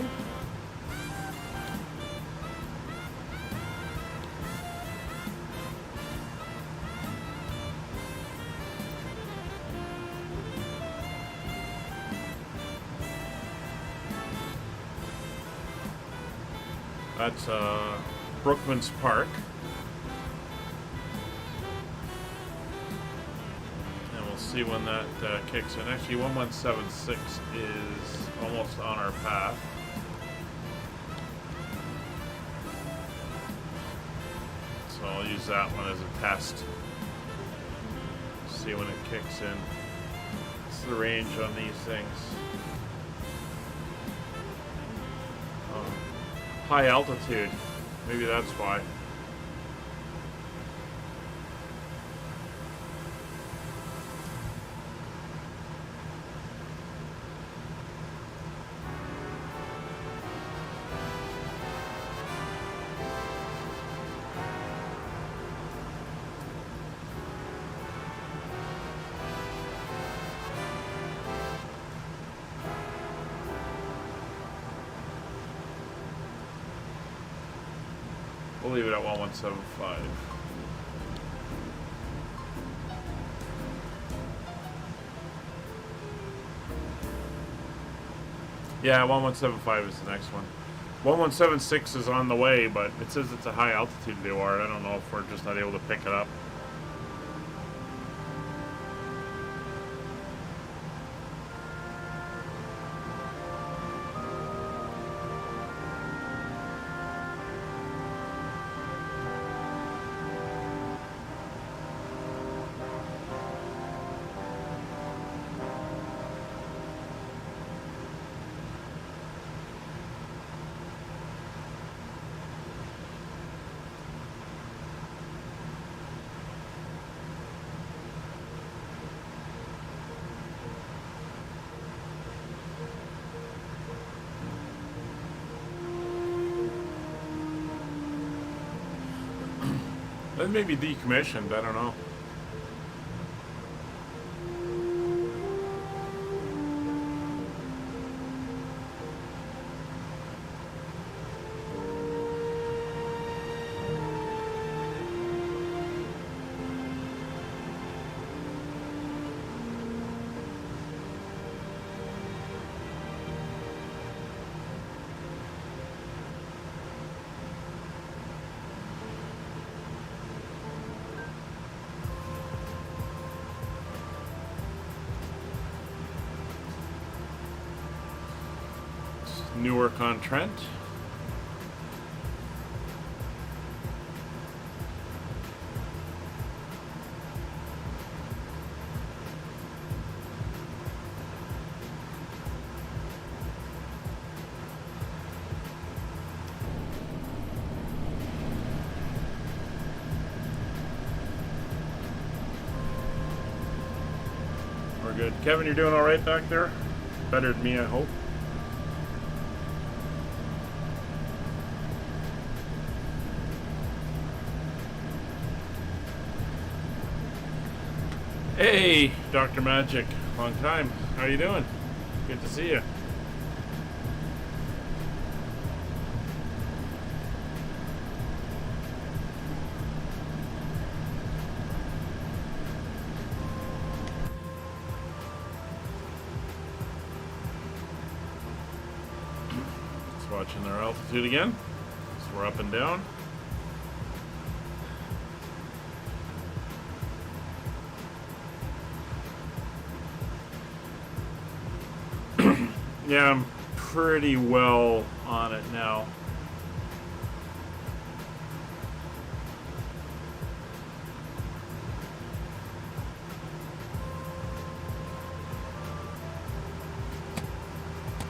Speaker 1: That's Brookman's Park. And we'll see when that kicks in. Actually, 1176 is almost on our path. So I'll use that one as a test. See when it kicks in. What's the range on these things? High altitude. Maybe that's why. We'll leave it at 1175. Yeah, 1175 is the next one. 1176 is on the way, but it says it's a high altitude they are. I don't know if we're just not able to pick it up. That may be decommissioned, I don't know. Newark on Trent. We're good. Kevin, you're doing all right back there? Better than me, I hope. Hey, Dr. Magic. Long time. How you doing? Good to see you. Just watching their altitude again. So we're up and down. Yeah, I'm pretty well on it now.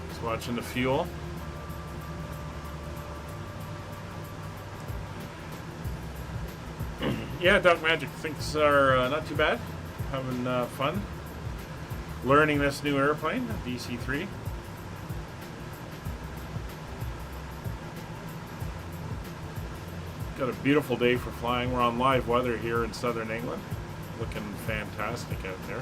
Speaker 1: Just watching the fuel. Yeah, Doc Magic, things are not too bad. Having fun. Learning this new airplane, DC-3. Got a beautiful day for flying. We're on live weather here in southern England. Looking fantastic out there.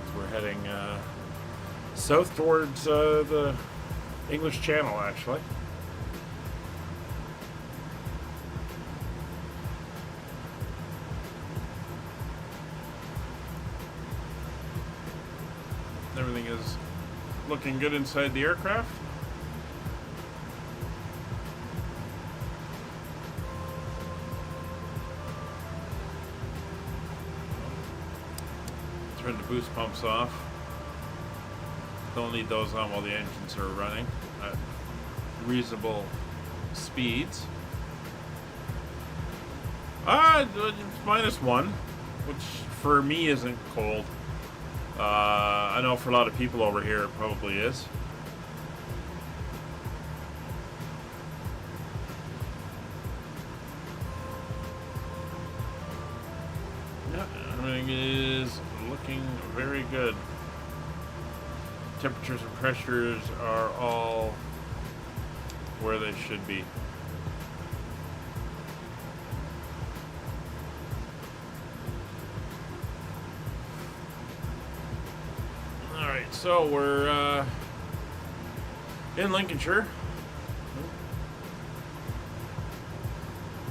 Speaker 1: So we're heading south towards the English Channel, actually. Everything is looking good inside the aircraft. Turn the boost pumps off. Don't need those on while the engines are running at reasonable speeds. It's -1, which for me isn't cold. I know for a lot of people over here it probably is. Yeah, everything is looking very good. Temperatures and pressures are all where they should be. So we're in Lincolnshire.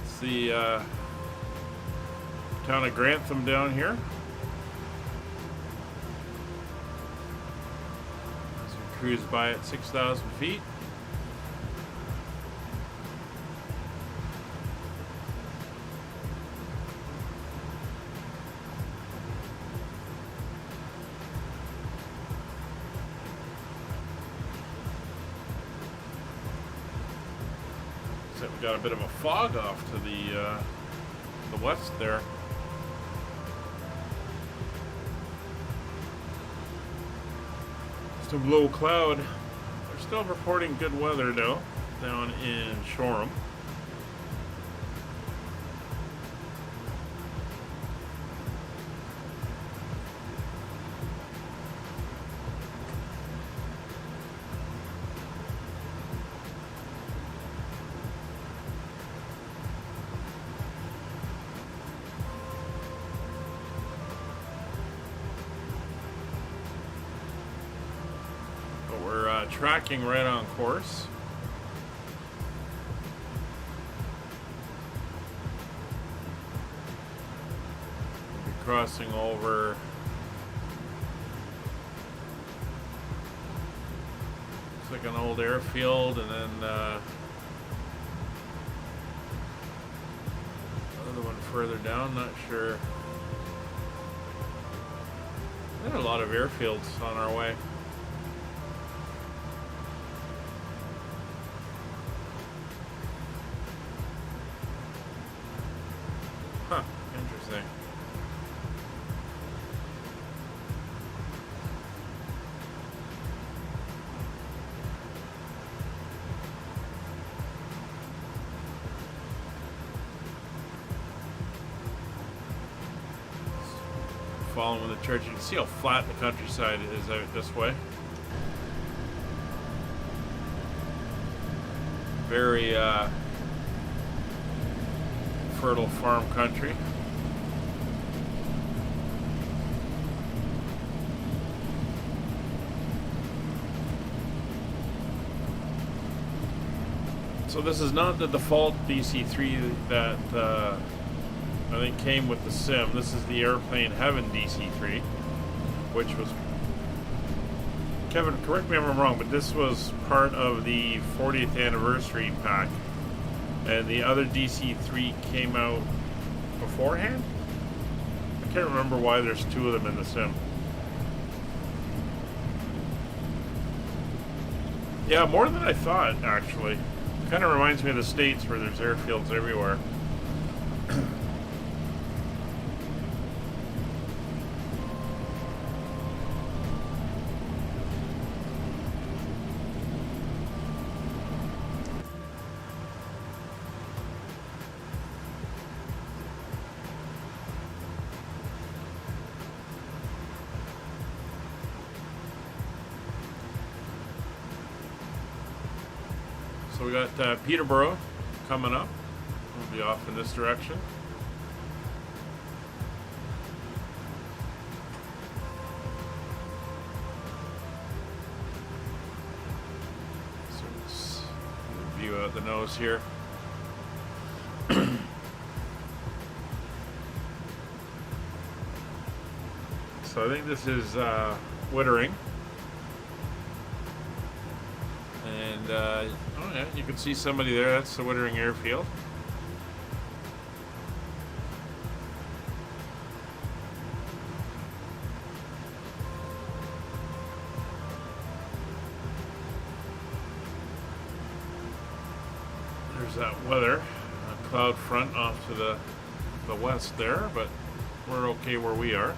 Speaker 1: It's the town of Grantham down here. As we cruise by at 6,000 feet. We got a bit of a fog off to the west there. Some low cloud. They're still reporting good weather though down in Shoreham. we're tracking right on course. We'll be crossing over like an old airfield, and then another one further down, not sure. There are a lot of airfields on our way. Huh, interesting. Following the church, you can see how flat the countryside is out this way. Very fertile farm country. So this is not the default DC-3 that I think came with the sim. This is the Aeroplane Heaven DC-3, which was, Kevin, correct me if I'm wrong, but this was part of the 40th anniversary pack, and the other DC-3 came out beforehand? I can't remember why there's two of them in the sim. Yeah, more than I thought, actually. Kind of reminds me of the States, where there's airfields everywhere. So we got Peterborough coming up. We'll be off in this direction. So let's view out the nose here. So I think this is Wittering. And oh yeah, you can see somebody there. That's the Wittering airfield. There's that weather, a cloud front off to the west there, but we're okay where we are.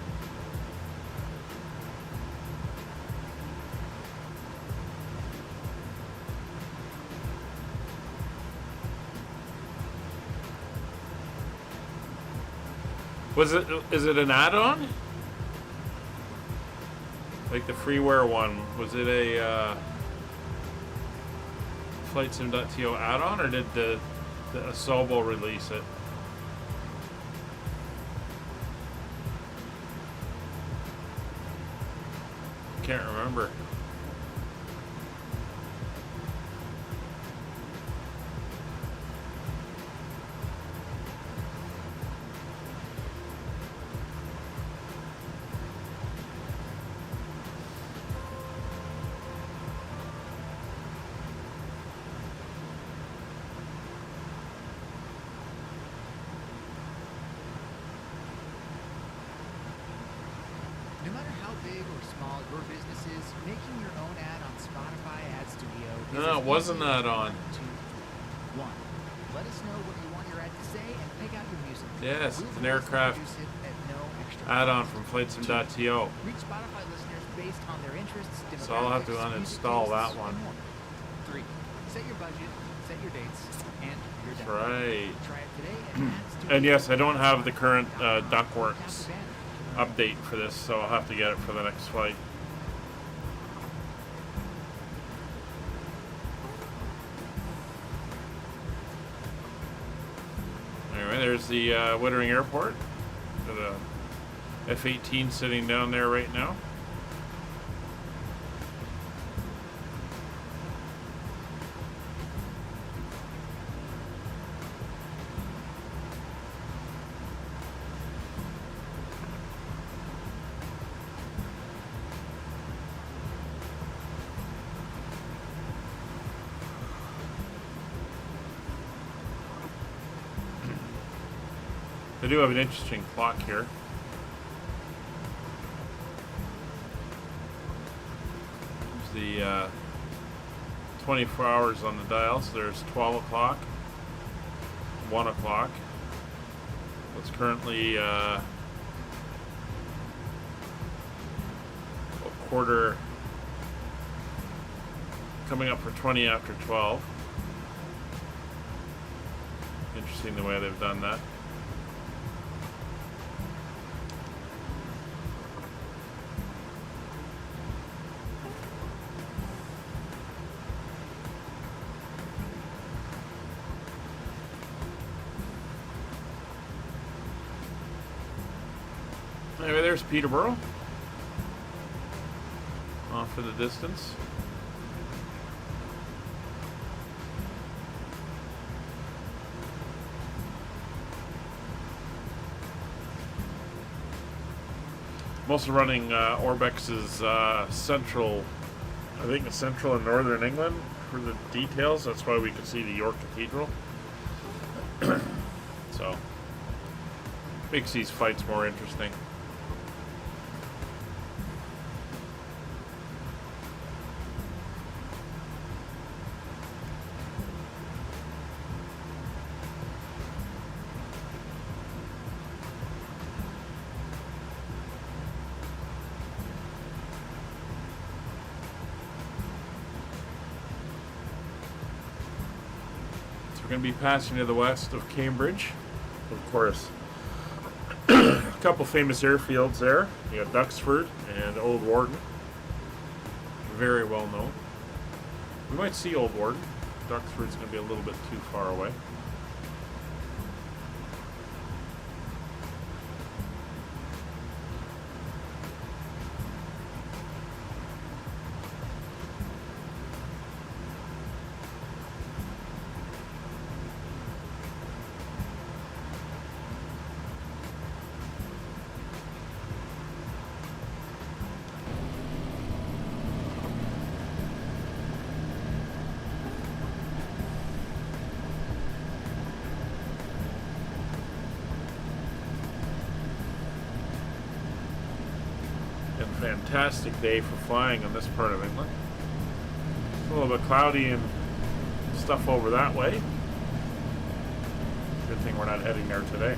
Speaker 1: Is it an add-on? Like the freeware one, was it a FlightSim.to add-on, or did the Asobo release it? Can't remember. No, it wasn't that on.
Speaker 3: 2, 1. Let us know what you want your ad to say and pick out your music.
Speaker 1: Yes, it's an aircraft add-on from FlightSim.to.
Speaker 3: Reach Spotify listeners based on their interests.
Speaker 1: So I'll have to uninstall that one.
Speaker 3: 3. Set your budget, set your dates, and you're
Speaker 1: That's
Speaker 3: done.
Speaker 1: right.
Speaker 3: Try it today and ads to
Speaker 1: And yes, I don't have the current Duckworks update for this, so I'll have to get it for the next flight. Anyway, there's the Wittering Airport. Got a F-18 sitting down there right now. They do have an interesting clock here. There's the 24 hours on the dial, so there's 12 o'clock, 1 o'clock. It's currently a quarter, coming up for 20 after 12. Interesting the way they've done that. Anyway, there's Peterborough off in the distance. I'm also running Orbex's central, I think it's central and northern England for the details. That's why we can see the York Cathedral. So, makes these fights more interesting. We're going to be passing to the west of Cambridge, of course. A couple famous airfields there. You got Duxford and Old Warden. Very well known. We might see Old Warden. Duxford's going to be a little bit too far away. Fantastic day for flying in this part of England. It's a little bit cloudy and stuff over that way. Good thing we're not heading there today.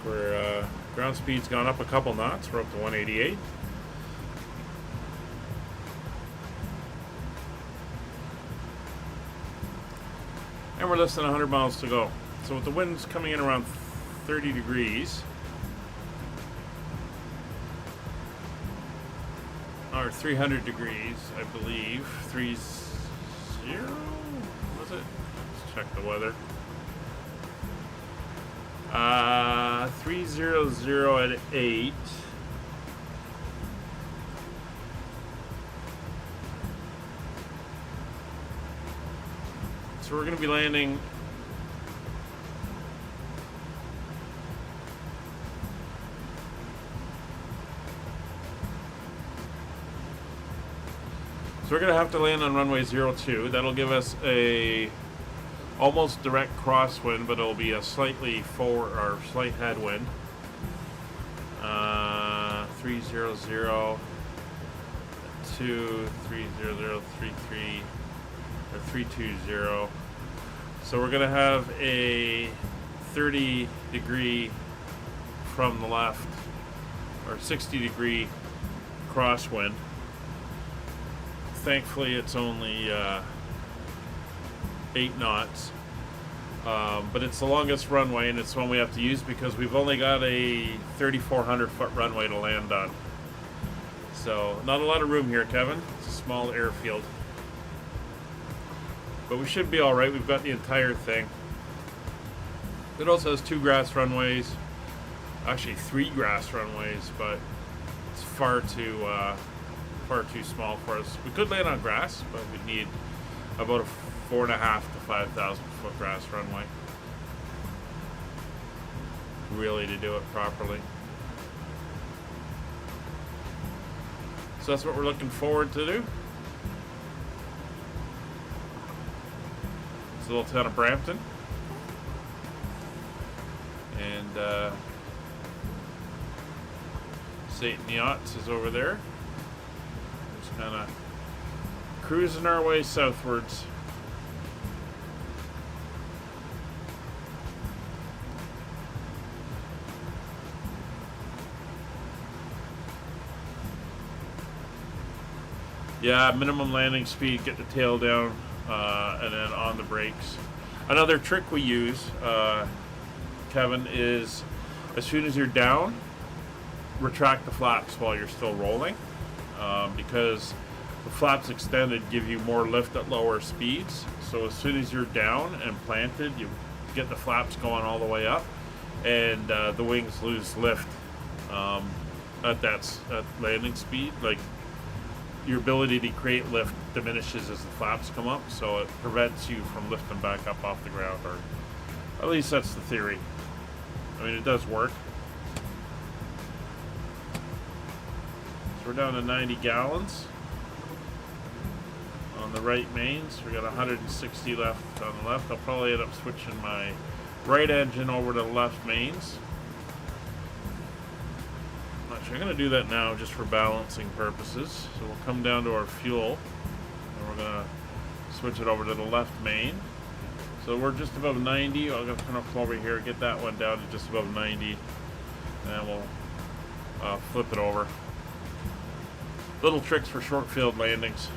Speaker 1: Where ground speed's gone up a couple knots. We're up to 188. And we're less than 100 miles to go. So with the winds coming in around 30 degrees, or 300 degrees, I believe. 30, was it? Let's check the weather. 300 at 8. So we're going to be landing So we're going to have to land on runway 02. That'll give us a almost direct crosswind, but it'll be a slightly forward or slight headwind. 300, 2, 300, 33, or 320. So we're going to have a 30 degree from the left, or 60 degree crosswind. Thankfully it's only 8 knots, but it's the longest runway, and it's one we have to use because we've only got a 3,400 foot runway to land on. So not a lot of room here, Kevin. It's a small airfield, but we should be all right. We've got the entire thing. It also has 2 grass runways, actually 3 grass runways, but it's far too small for us. We could land on grass, but we'd need about a 4.5 to 5,000 foot grass runway really to do it properly. So that's what we're looking forward to do. It's a little town of Brampton, and St. Yachts is over there. Just kind of cruising our way southwards. Yeah, minimum landing speed, get the tail down, and then on the brakes. Another trick we use, Kevin, is as soon as you're down, retract the flaps while you're still rolling, because the flaps extended give you more lift at lower speeds. So as soon as you're down and planted, you get the flaps going all the way up, and the wings lose lift at landing speed. Like, your ability to create lift diminishes as the flaps come up, so it prevents you from lifting back up off the ground, or at least that's the theory. I mean, it does work. So we're down to 90 gallons on the right mains. We got 160 left on the left. I'll probably end up switching my right engine over to the left mains. Actually, I'm going to do that now just for balancing purposes. So we'll come down to our fuel, and we're going to switch it over to the left main. So we're just above 90. I'm going to come over here, get that one down to just above 90, and then we'll flip it over. Little tricks for short field landings.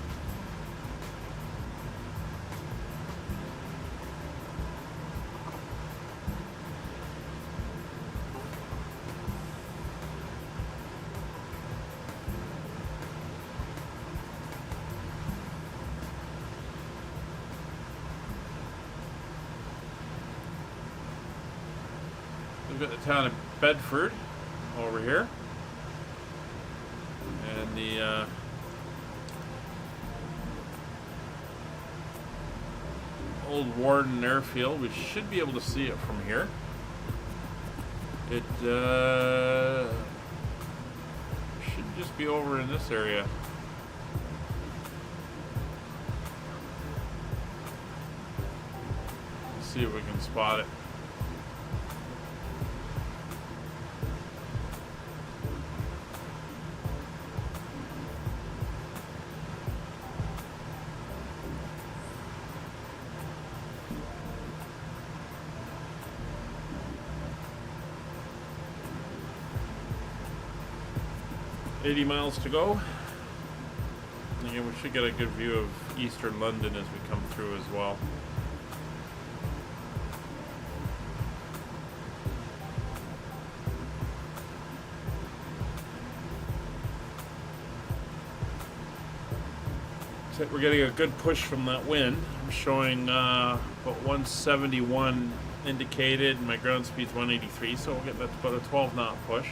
Speaker 1: We've got the town of Bedford over here, and the old Warden Airfield. We should be able to see it from here. It should just be over in this area. Let's see if we can spot it. $80 miles to go. And again, we should get a good view of eastern London as we come through as well. Looks like we're getting a good push from that wind. I'm showing about 171 indicated, and my ground speed's 183, so we'll get that about a 12 knot push.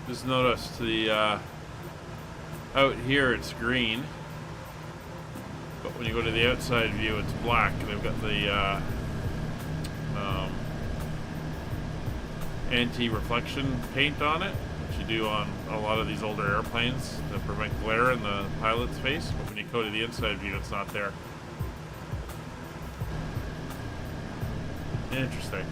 Speaker 1: Just noticed the out here it's green, but when you go to the outside view it's black, and they've got the anti-reflection paint on it, which you do on a lot of these older airplanes to prevent glare in the pilot's face, but when you go to the inside view it's not there. Interesting.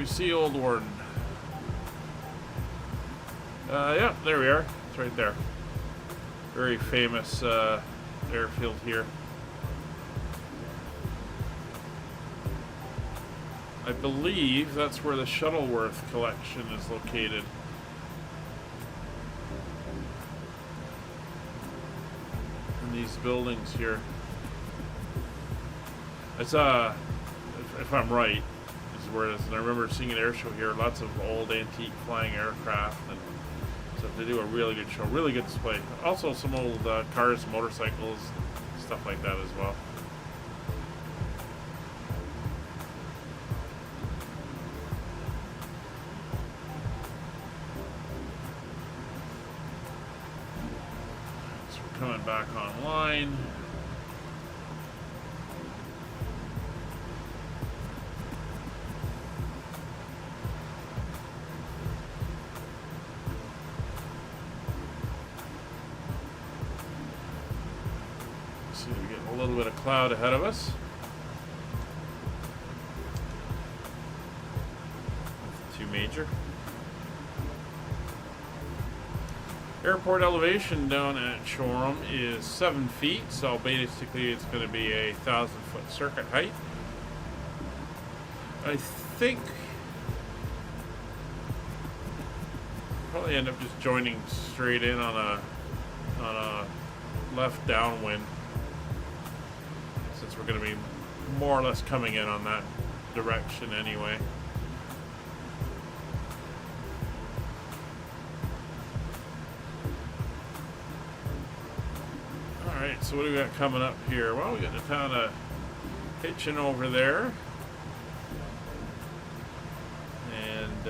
Speaker 1: we see Old Warden? Yeah, there we are. It's right there. Very famous airfield here. I believe that's where the Shuttleworth collection is located. In these buildings here. It's if I'm right, this is where it is. And I remember seeing an air show here, lots of old antique flying aircraft, and so they do a really good show, really good display. Also some old cars, motorcycles, stuff like that as well. So we're coming back online. We're getting a little bit of cloud ahead of us. Too major. Airport elevation down at Shoreham is 7 feet, so basically it's going to be a 1,000-foot circuit height. I think probably end up just joining straight in on a left downwind. We're going to be more or less coming in on that direction anyway. Alright, so what do we got coming up here? Well, we got the town of Hitchin over there. And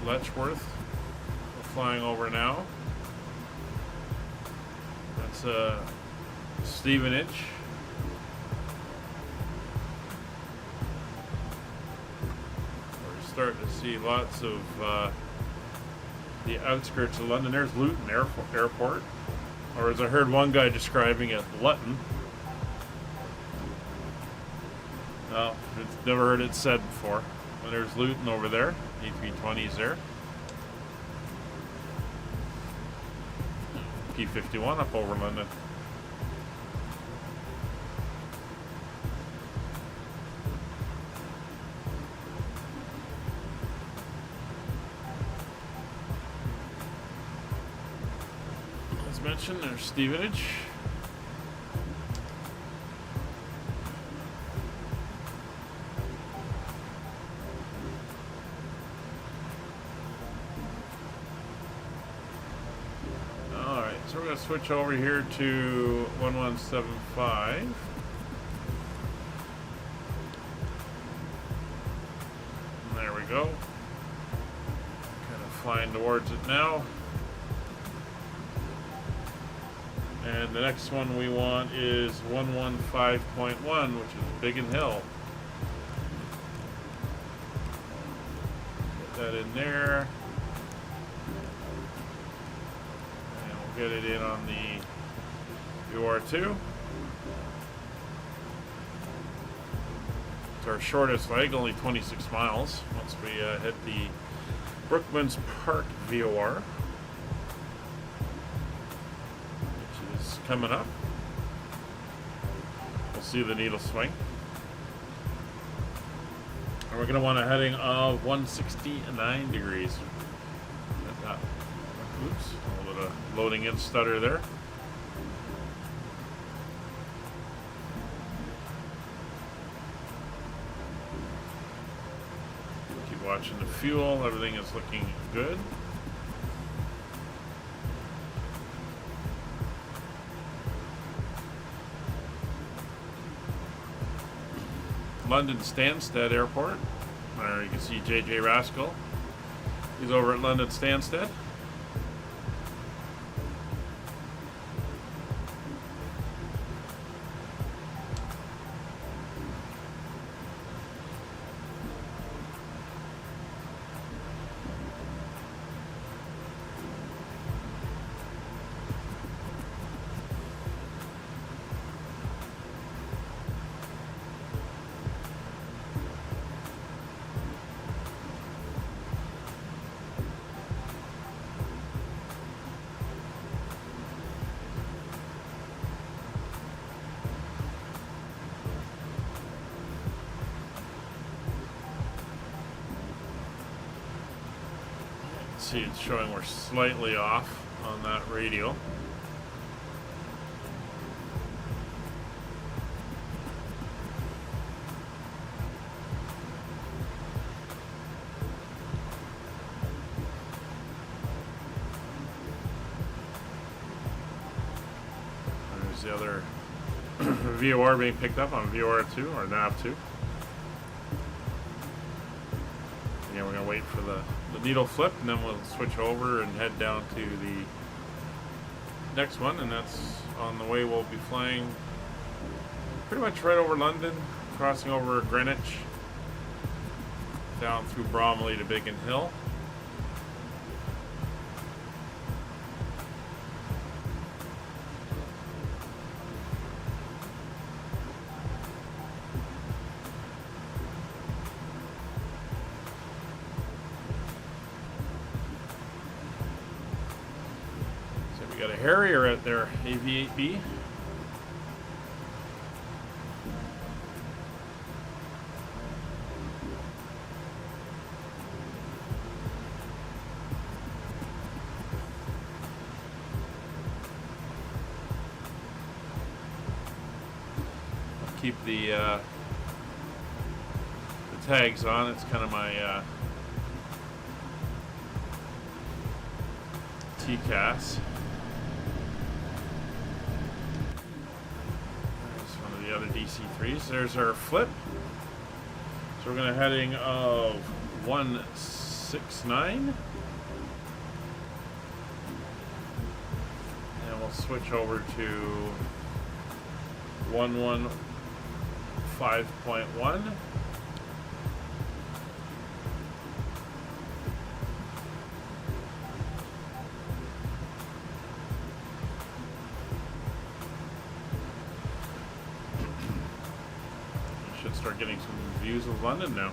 Speaker 1: Letchworth. We're flying over now. That's Stevenage. We're starting to see lots of the outskirts of London. There's Luton Airport, or as I heard one guy describing it, Luton. Well, I've never heard it said before. But there's Luton over there. A320's there. P-51 up over London. As mentioned, there's Stevenage. So we're going to switch over here to 1175. And there we go. Kind of flying towards it now. And the next one we want is 115.1, which is Biggin Hill. Get that in there. Get it in on the UR2. It's our shortest leg, only 26 miles once we hit the Brookman's Park VOR, which is coming up. We'll see the needle swing. And we're going to want a heading of 169 degrees. Oops, a little bit of loading in stutter there. Keep watching the fuel, everything is looking good. London Stansted Airport. There you can see JJ Rascal. He's over at London Stansted. see, it's showing we're slightly off on that radial. There's the other VOR being picked up on VOR2 or NAV2. Yeah, we're gonna wait for the needle flip, and then we'll switch over and head down to the next one, and that's on the way. We'll be flying pretty much right over London, crossing over Greenwich, down through Bromley to Biggin Hill. Got a Harrier at their AV-8B. I'll keep the tags on. It's kind of my TCAS. The other DC-3s. There's our flip. So we're going to heading of 169. And we'll switch over to 115.1. Start getting some views of London now.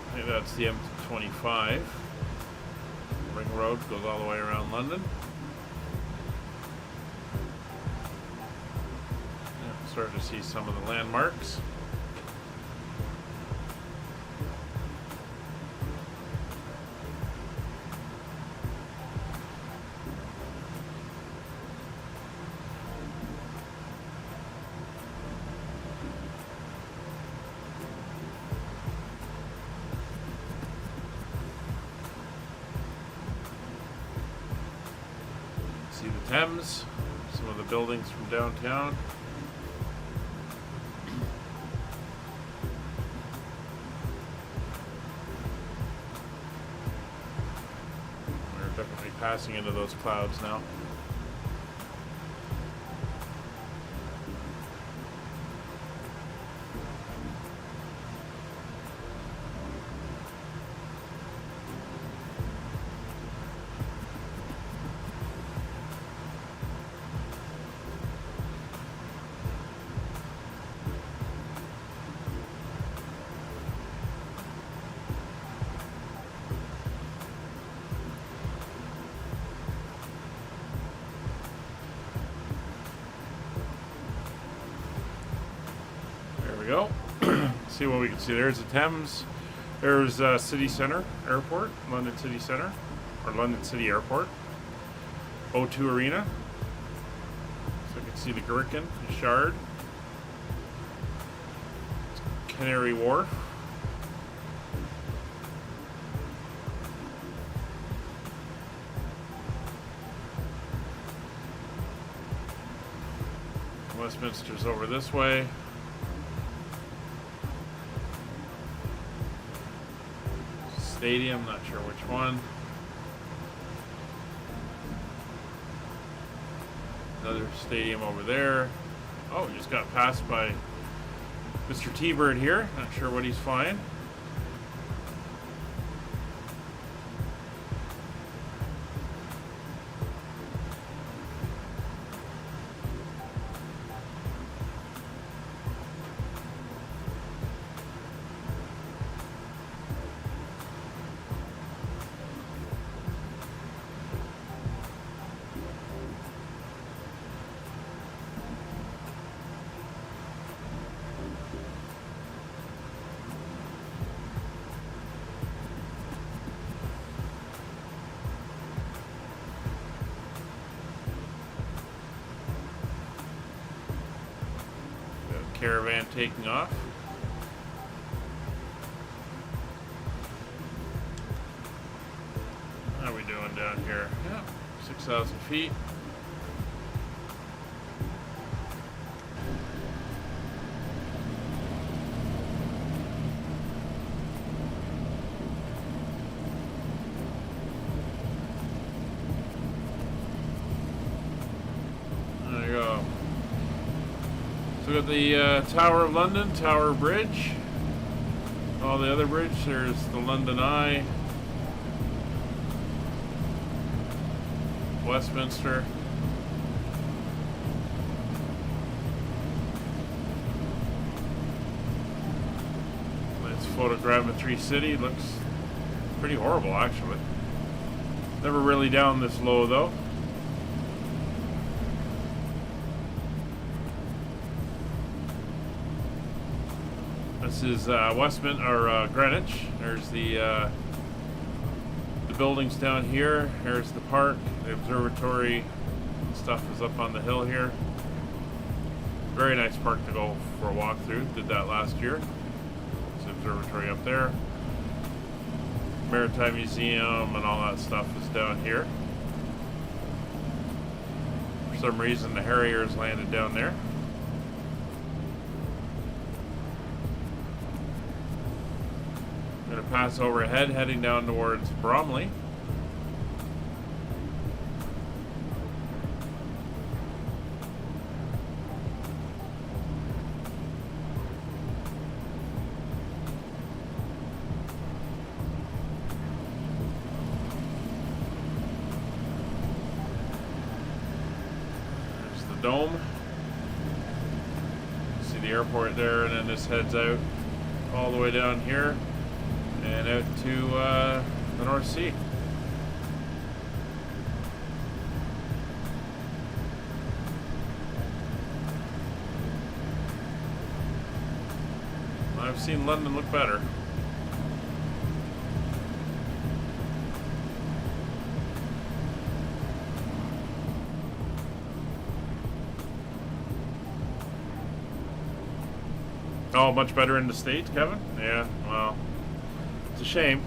Speaker 1: I think that's the M25. Ring Road goes all the way around London. Yeah, starting to see some of the landmarks. See the Thames, some of the buildings from downtown. We're definitely passing into those clouds now. We go. See what we can see. There's the Thames. There's City Centre Airport, London City Centre, or London City Airport. O2 Arena. So you can see the Gherkin, the Shard, Canary Wharf. Westminster's over this way. Stadium, not sure which one. Another stadium over there. Oh, just got passed by Mr. T-Bird here. Not sure what he's flying. caravan taking off. How are we doing down here? Yeah, 6,000 feet. There you go. So we got the Tower of London, Tower Bridge. All the other bridge. There's the London Eye. Westminster. Nice photogrammetry city. Looks pretty horrible, actually. Never really down this low, though. This is Greenwich. There's the buildings down here. There's the park. The observatory stuff is up on the hill here. Very nice park to go for a walk through. Did that last year. There's the observatory up there. Maritime Museum and all that stuff is down here. For some reason the Harriers landed down there. Going to pass overhead, heading down towards Bromley. There's the dome. See the airport there, and then this heads out all the way down here. And out to the North Sea. I've seen London look better. Oh, much better in the States, Kevin? Yeah, well. It's a shame.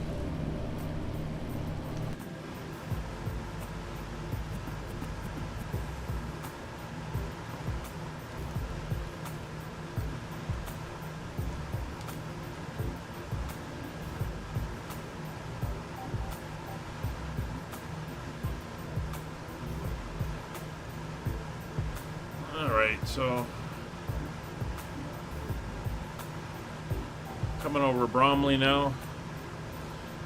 Speaker 1: All right, so coming over Bromley now.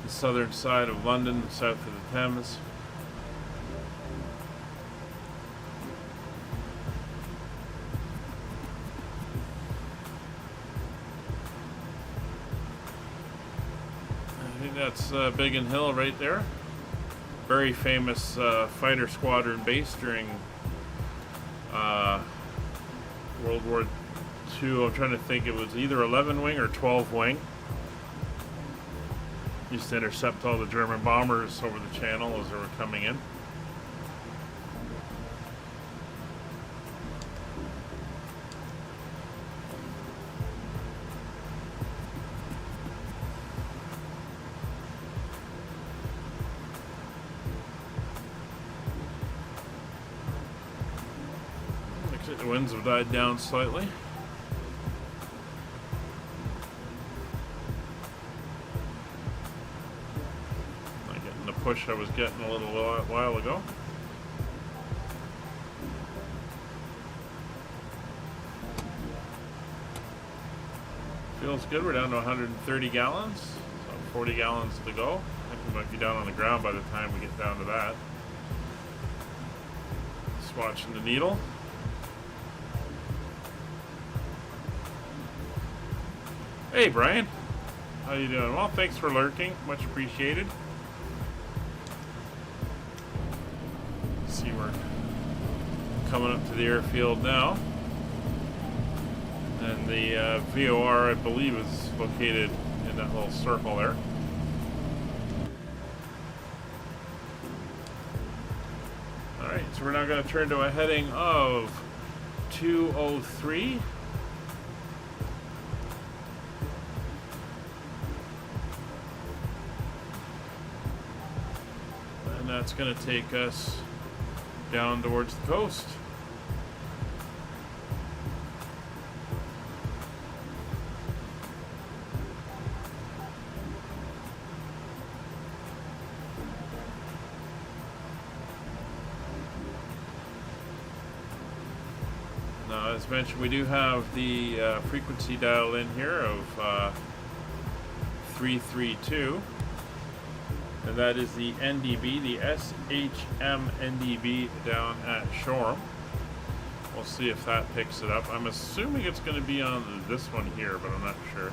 Speaker 1: Southern side of London, south of the Thames. I think that's Biggin Hill right there. Very famous fighter squadron base during World War II. I'm trying to think, it was either 11 wing or 12 wing. Used to intercept all the German bombers over the channel as they were coming in. Looks like the winds have died down slightly. Push I was getting a little while ago. Feels good. We're down to 130 gallons, so 40 gallons to go. I think we might be down on the ground by the time we get down to that. Just watching the needle. Hey Brian, how you doing? Well, thanks for lurking. Much appreciated. See, we're coming up to the airfield now, and the VOR, I believe, is located in that little circle there. Alright, so we're now going to turn to a heading of 203. that's going to take us down towards the coast. Now, as mentioned, we do have the frequency dial in here of 332. And that is the NDB, the SHM NDB down at Shoreham. We'll see if that picks it up. I'm assuming it's going to be on this one here, but I'm not sure.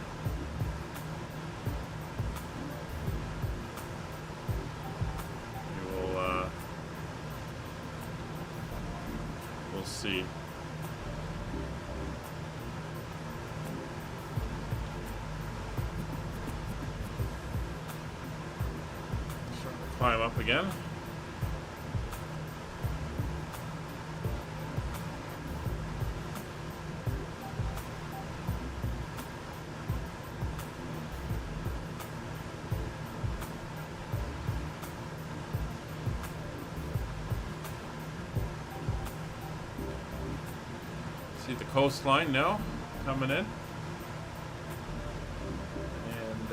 Speaker 1: We'll see. Climb up again. See the coastline now coming in. And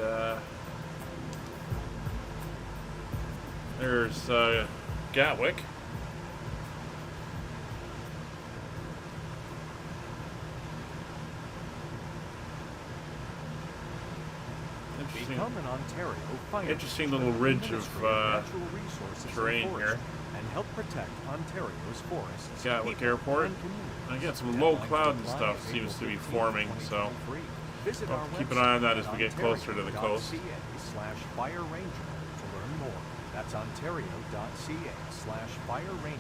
Speaker 1: there's Gatwick. Interesting little ridge of terrain here.
Speaker 4: And help protect Ontario's forests.
Speaker 1: Gatwick Airport. Again, some low cloud and stuff seems to be forming, so we'll keep an eye on that as we get closer to the coast.
Speaker 4: /Fire Ranger to learn more. That's ontario.ca/Fire Ranger.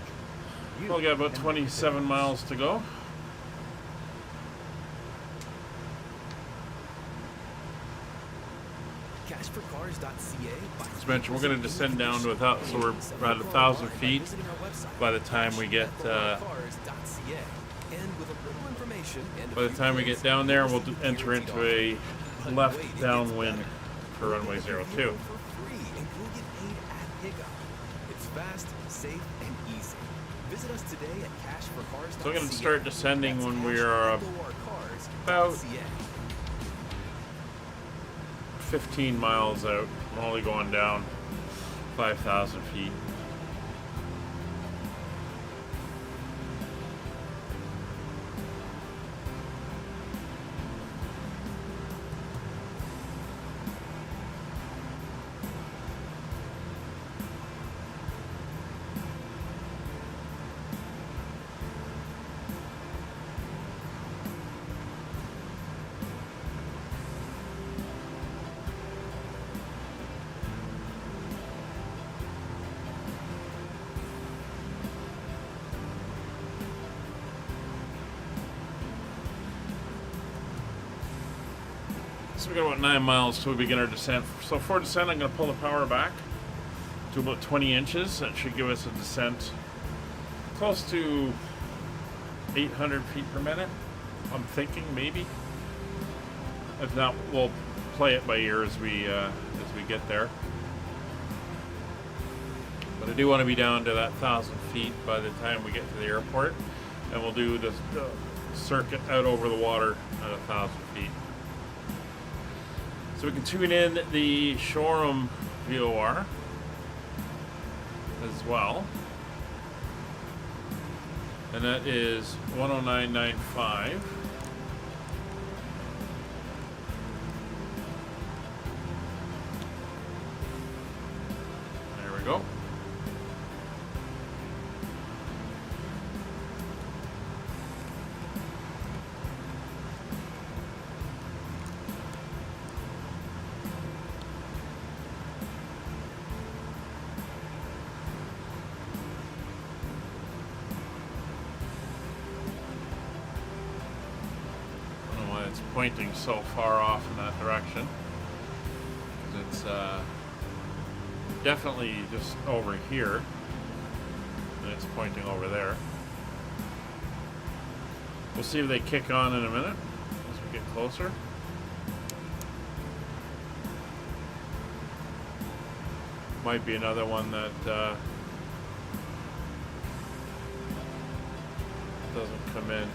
Speaker 1: We'll get about 27 miles to go. As mentioned, we're going to descend down to so we're around 1,000 feet by the time we get down there. We'll enter into a left downwind for runway 02.
Speaker 5: It's fast, safe, and easy. Visit us today at cashforcars.ca.
Speaker 1: So we're going to start descending when we are about 15 miles out. We're only going down 5,000 feet. So we got about 9 miles till we begin our descent. So for descent, I'm going to pull the power back to about 20 inches. That should give us a descent close to 800 feet per minute. I'm thinking maybe. If not, we'll play it by ear as we get there. But I do want to be down to that 1,000 feet by the time we get to the airport, and we'll do the circuit out over the water at 1,000 feet. So we can tune in the Shoreham VOR as well. And that is 109.95. There we go. Pointing so far off in that direction. It's definitely just over here, and it's pointing over there. We'll see if they kick on in a minute as we get closer. Might be another one that doesn't come in.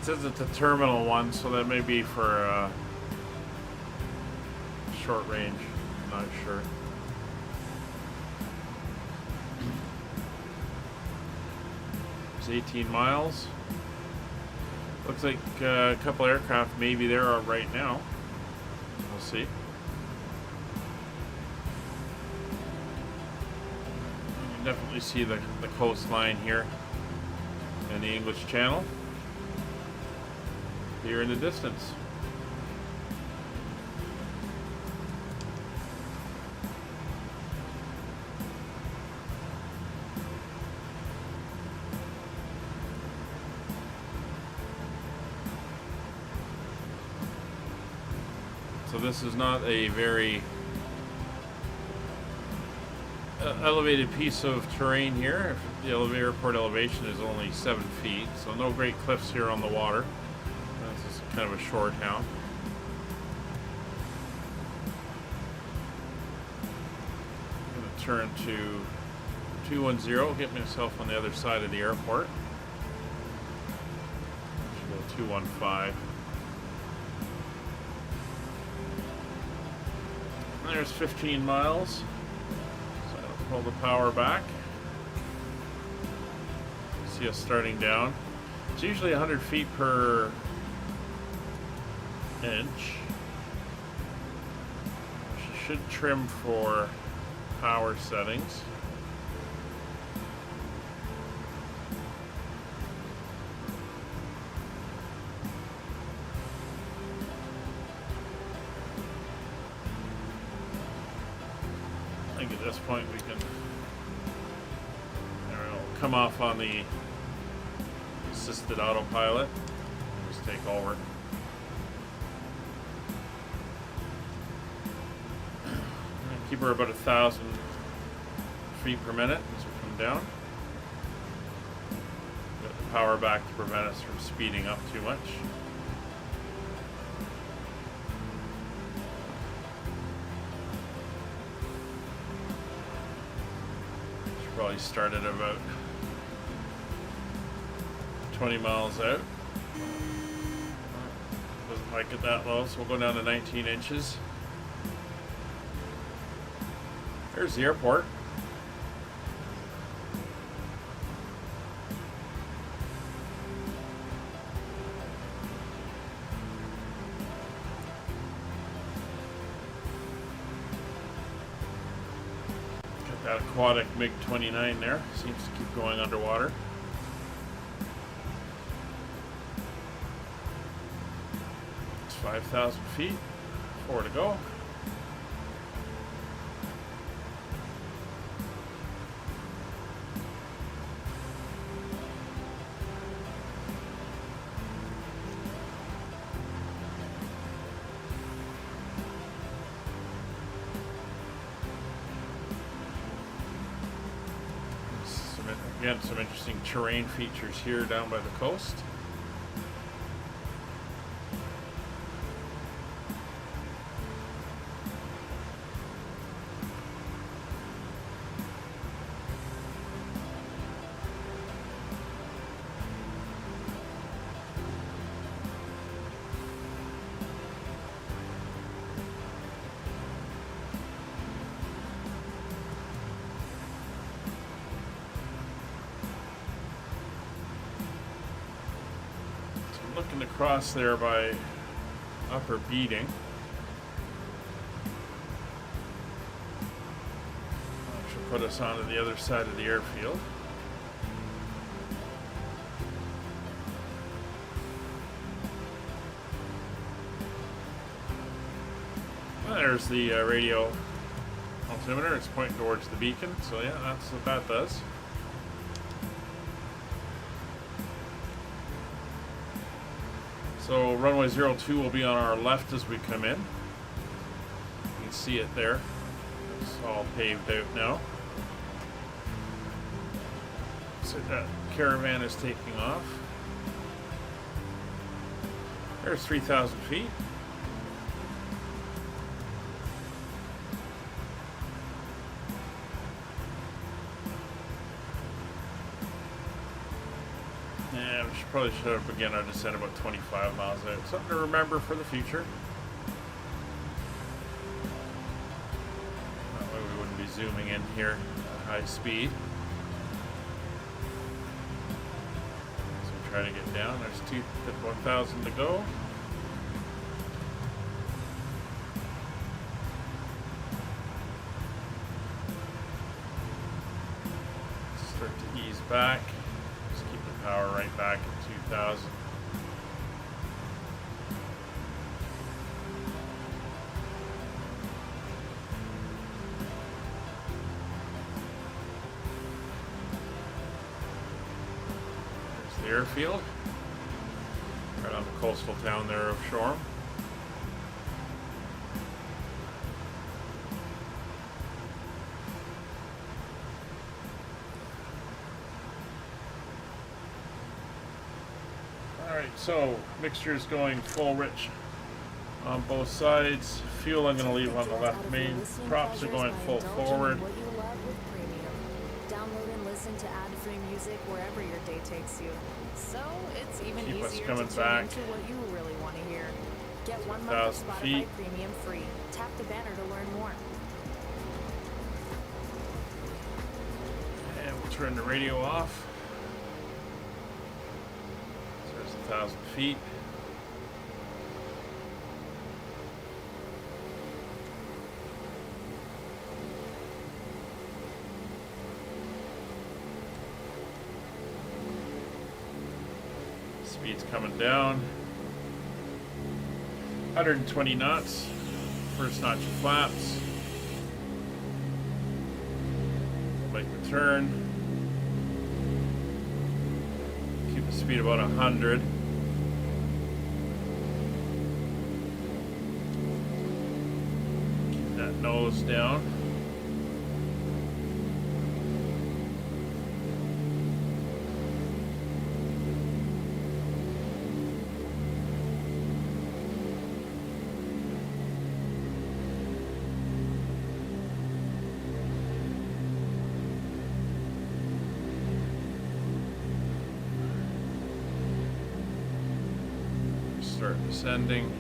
Speaker 1: It says it's a terminal one, so that may be for short range. I'm not sure. It's 18 miles. Looks like a couple aircraft maybe there are right now. We'll see. You can definitely see the coastline here and the English Channel here in the distance. So this is not a very elevated piece of terrain here. The airport elevation is only 7 feet, so no great cliffs here on the water. This is kind of a shore town. I'm going to turn to 210, get myself on the other side of the airport. Should go 215. There's 15 miles. So I'll pull the power back. See us starting down. It's usually 100 feet per inch. Should trim for power settings. At this point we can come off on the assisted autopilot. Just take over. Keep her about 1,000 feet per minute as we come down. Got the power back to prevent us from speeding up too much. Probably started about 20 miles out. Doesn't like it that low, so we'll go down to 19 inches. There's the airport. That aquatic MiG-29 there seems to keep going underwater. It's 5,000 feet, 4 to go. Again, some interesting terrain features here down by the coast. Looking across there by Upper Beating. That should put us onto the other side of the airfield. Well, there's the radio altimeter. It's pointing towards the beacon, so yeah, that's what that does. So runway 02 will be on our left as we come in. You can see it there. It's all paved out now. So that caravan is taking off. There's 3,000 feet. Probably should have begun our descent about 25 miles out. Something to remember for the future. That way we wouldn't be zooming in here at high speed. So try to get down. There's 1,000 to go. Start to ease back. Just keep the power right back at 2,000. There's the airfield. Right on the coastal town there of Shoreham. Alright, so mixture is going full rich on both sides. Fuel I'm going to leave on the left main. Props are going full forward.
Speaker 2: What you love with premium. Download and listen to ad-free music wherever your day takes you. So it's even
Speaker 1: Keep us
Speaker 2: easier
Speaker 1: coming
Speaker 2: to tune
Speaker 1: back.
Speaker 2: into what you really want to hear. Get 1 month of
Speaker 1: 1,000
Speaker 2: Spotify
Speaker 1: feet.
Speaker 2: Premium free. Tap the banner to learn more.
Speaker 1: And we'll turn the radio off. So there's 1,000 feet. Speed's coming down. 120 knots. First notch of flaps. Make the turn. Keep the speed about 100. Keep that nose down. Start descending.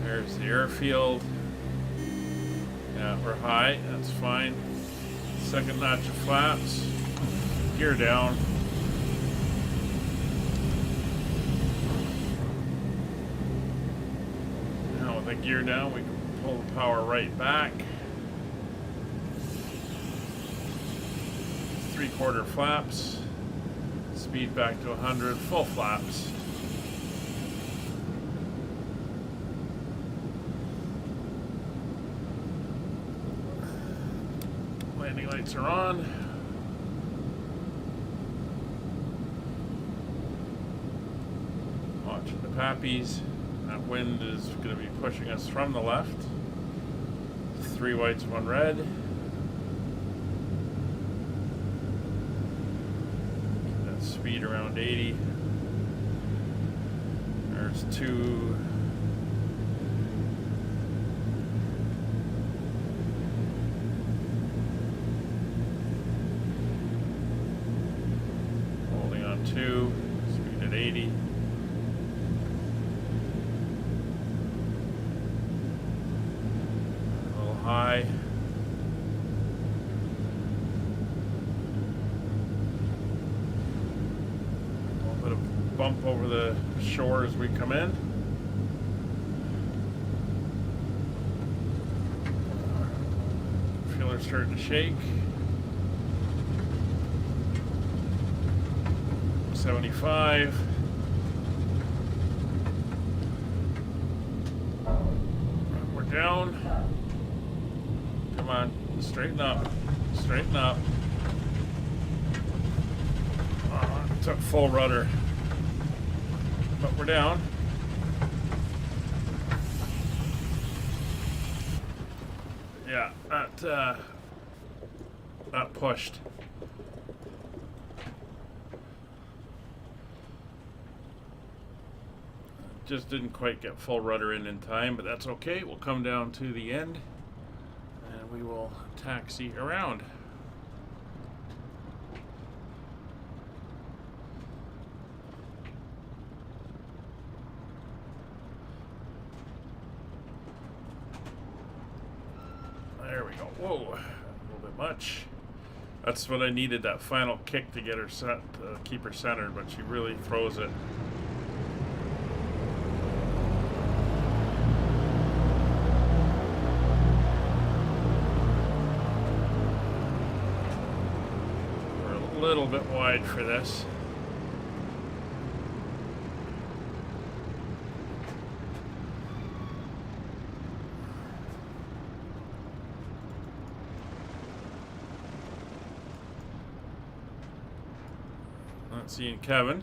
Speaker 1: There's the airfield. Yeah, we're high. That's fine. Second notch of flaps. Gear down. Now with the gear down, we can pull the power right back. 3/4 flaps. Speed back to 100. Full flaps. Landing lights are on. Watching the pappies. That wind is going to be pushing us from the left. 3 whites, 1 red. Keep that speed around 80. There's 2. Holding on 2. Speed at 80. High. A little bit of bump over the shore as we come in. Feeler's starting to shake. 75. We're down. Come on, straighten up, straighten up. Took full rudder, but we're down. Yeah, that pushed. Just didn't quite get full rudder in time, but that's okay. We'll come down to the end. We will taxi around. Whoa, a little bit much. That's what I needed, that final kick to get her set, keep her centered, but she really throws it. We're a little bit wide for this. Not seeing Kevin.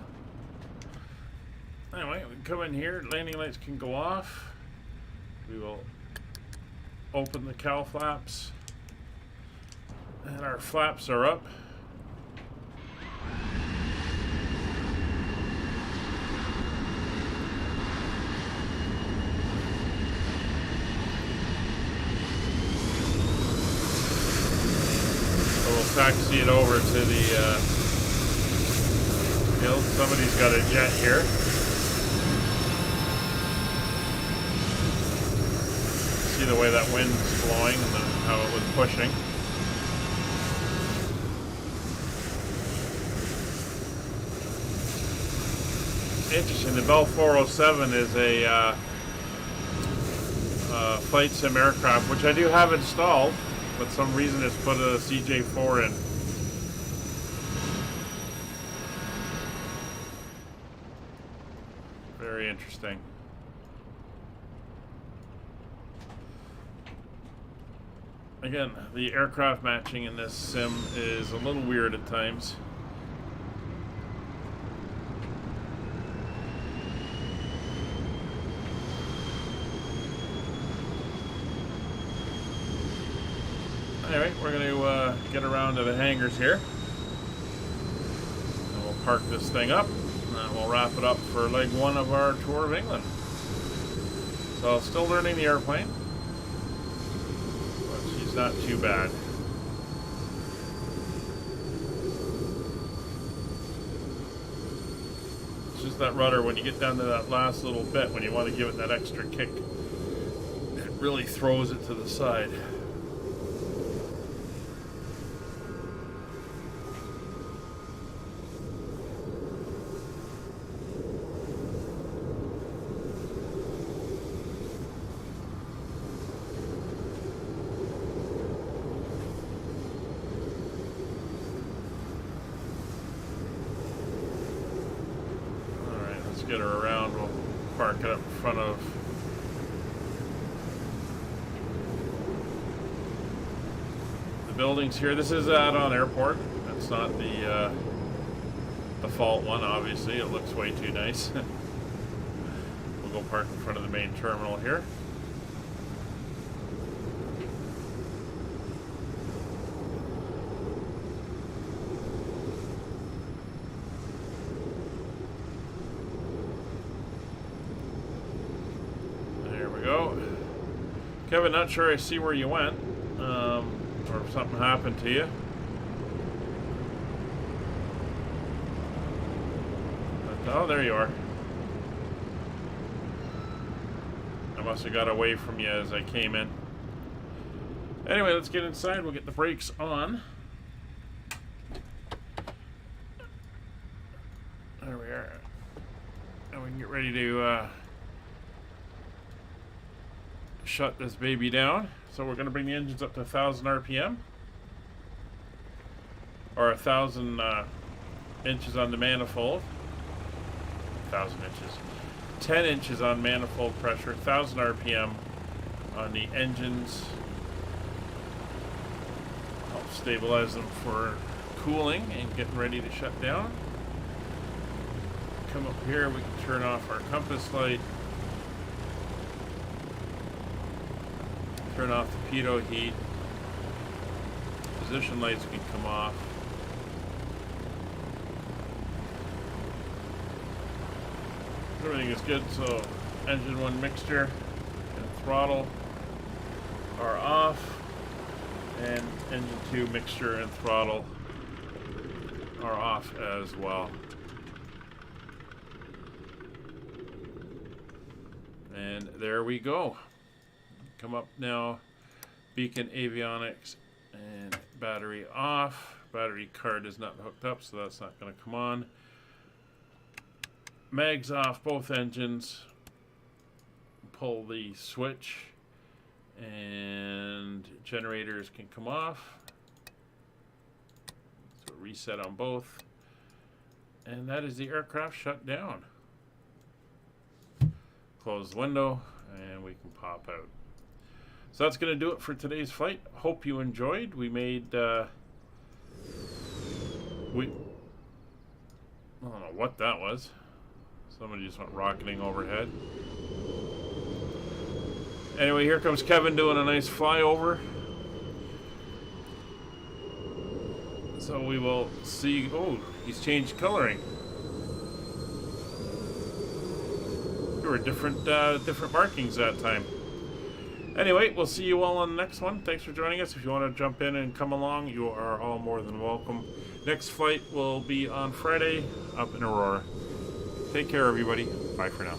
Speaker 1: Anyway, we can come in here. Landing lights can go off. We will open the cowl flaps. And our flaps are up. So we'll taxi it over to the hill. Somebody's got a jet here. See the way that wind's blowing and how it was pushing. Interesting. The Bell 407 is a flight sim aircraft, which I do have installed, but some reason it's put a CJ4 in. Very interesting. Again, the aircraft matching in this sim is a little weird at times. Anyway, we're going to get around to the hangars here. And we'll park this thing up. And we'll wrap it up for leg one of our tour of England. So, still learning the airplane. But she's not too bad. It's just that rudder, when you get down to that last little bit, when you want to give it that extra kick, it really throws it to the side. Get her around. We'll park it up in front of the buildings here. This is Add-on Airport. That's not the default one, obviously. It looks way too nice. We'll go park in front of the main terminal here. Kevin, not sure I see where you went, or if something happened to you. But, oh, there you are. I must have got away from you as I came in. Anyway, let's get inside. We'll get the brakes on. There we are. And we can get ready to shut this baby down. So we're going to bring the engines up to 1,000 RPM, or 1,000 inches on the manifold. 1,000 inches. 10 inches on manifold pressure, 1,000 RPM on the engines. Help stabilize them for cooling and getting ready to shut down. Come up here, we can turn off our compass light. Turn off the pitot heat. Position lights can come off. Everything is good, so engine 1 mixture and throttle are off, and engine 2 mixture and throttle are off as well. And there we go. Come up now Beacon avionics and battery off. Battery card is not hooked up, so that's not going to come on. Mags off both engines. Pull the switch and generators can come off. So reset on both. And that is the aircraft shut down. Close the window and we can pop out. So that's going to do it for today's flight. Hope you enjoyed. We made I don't know what that was. Somebody just went rocketing overhead. Anyway, here comes Kevin doing a nice flyover. So we will see. Oh, he's changed coloring. There were different markings that time. Anyway, we'll see you all on the next one. Thanks for joining us. If you want to jump in and come along, you are all more than welcome. Next flight will be on Friday up in Aurora. Take care, everybody. Bye for now.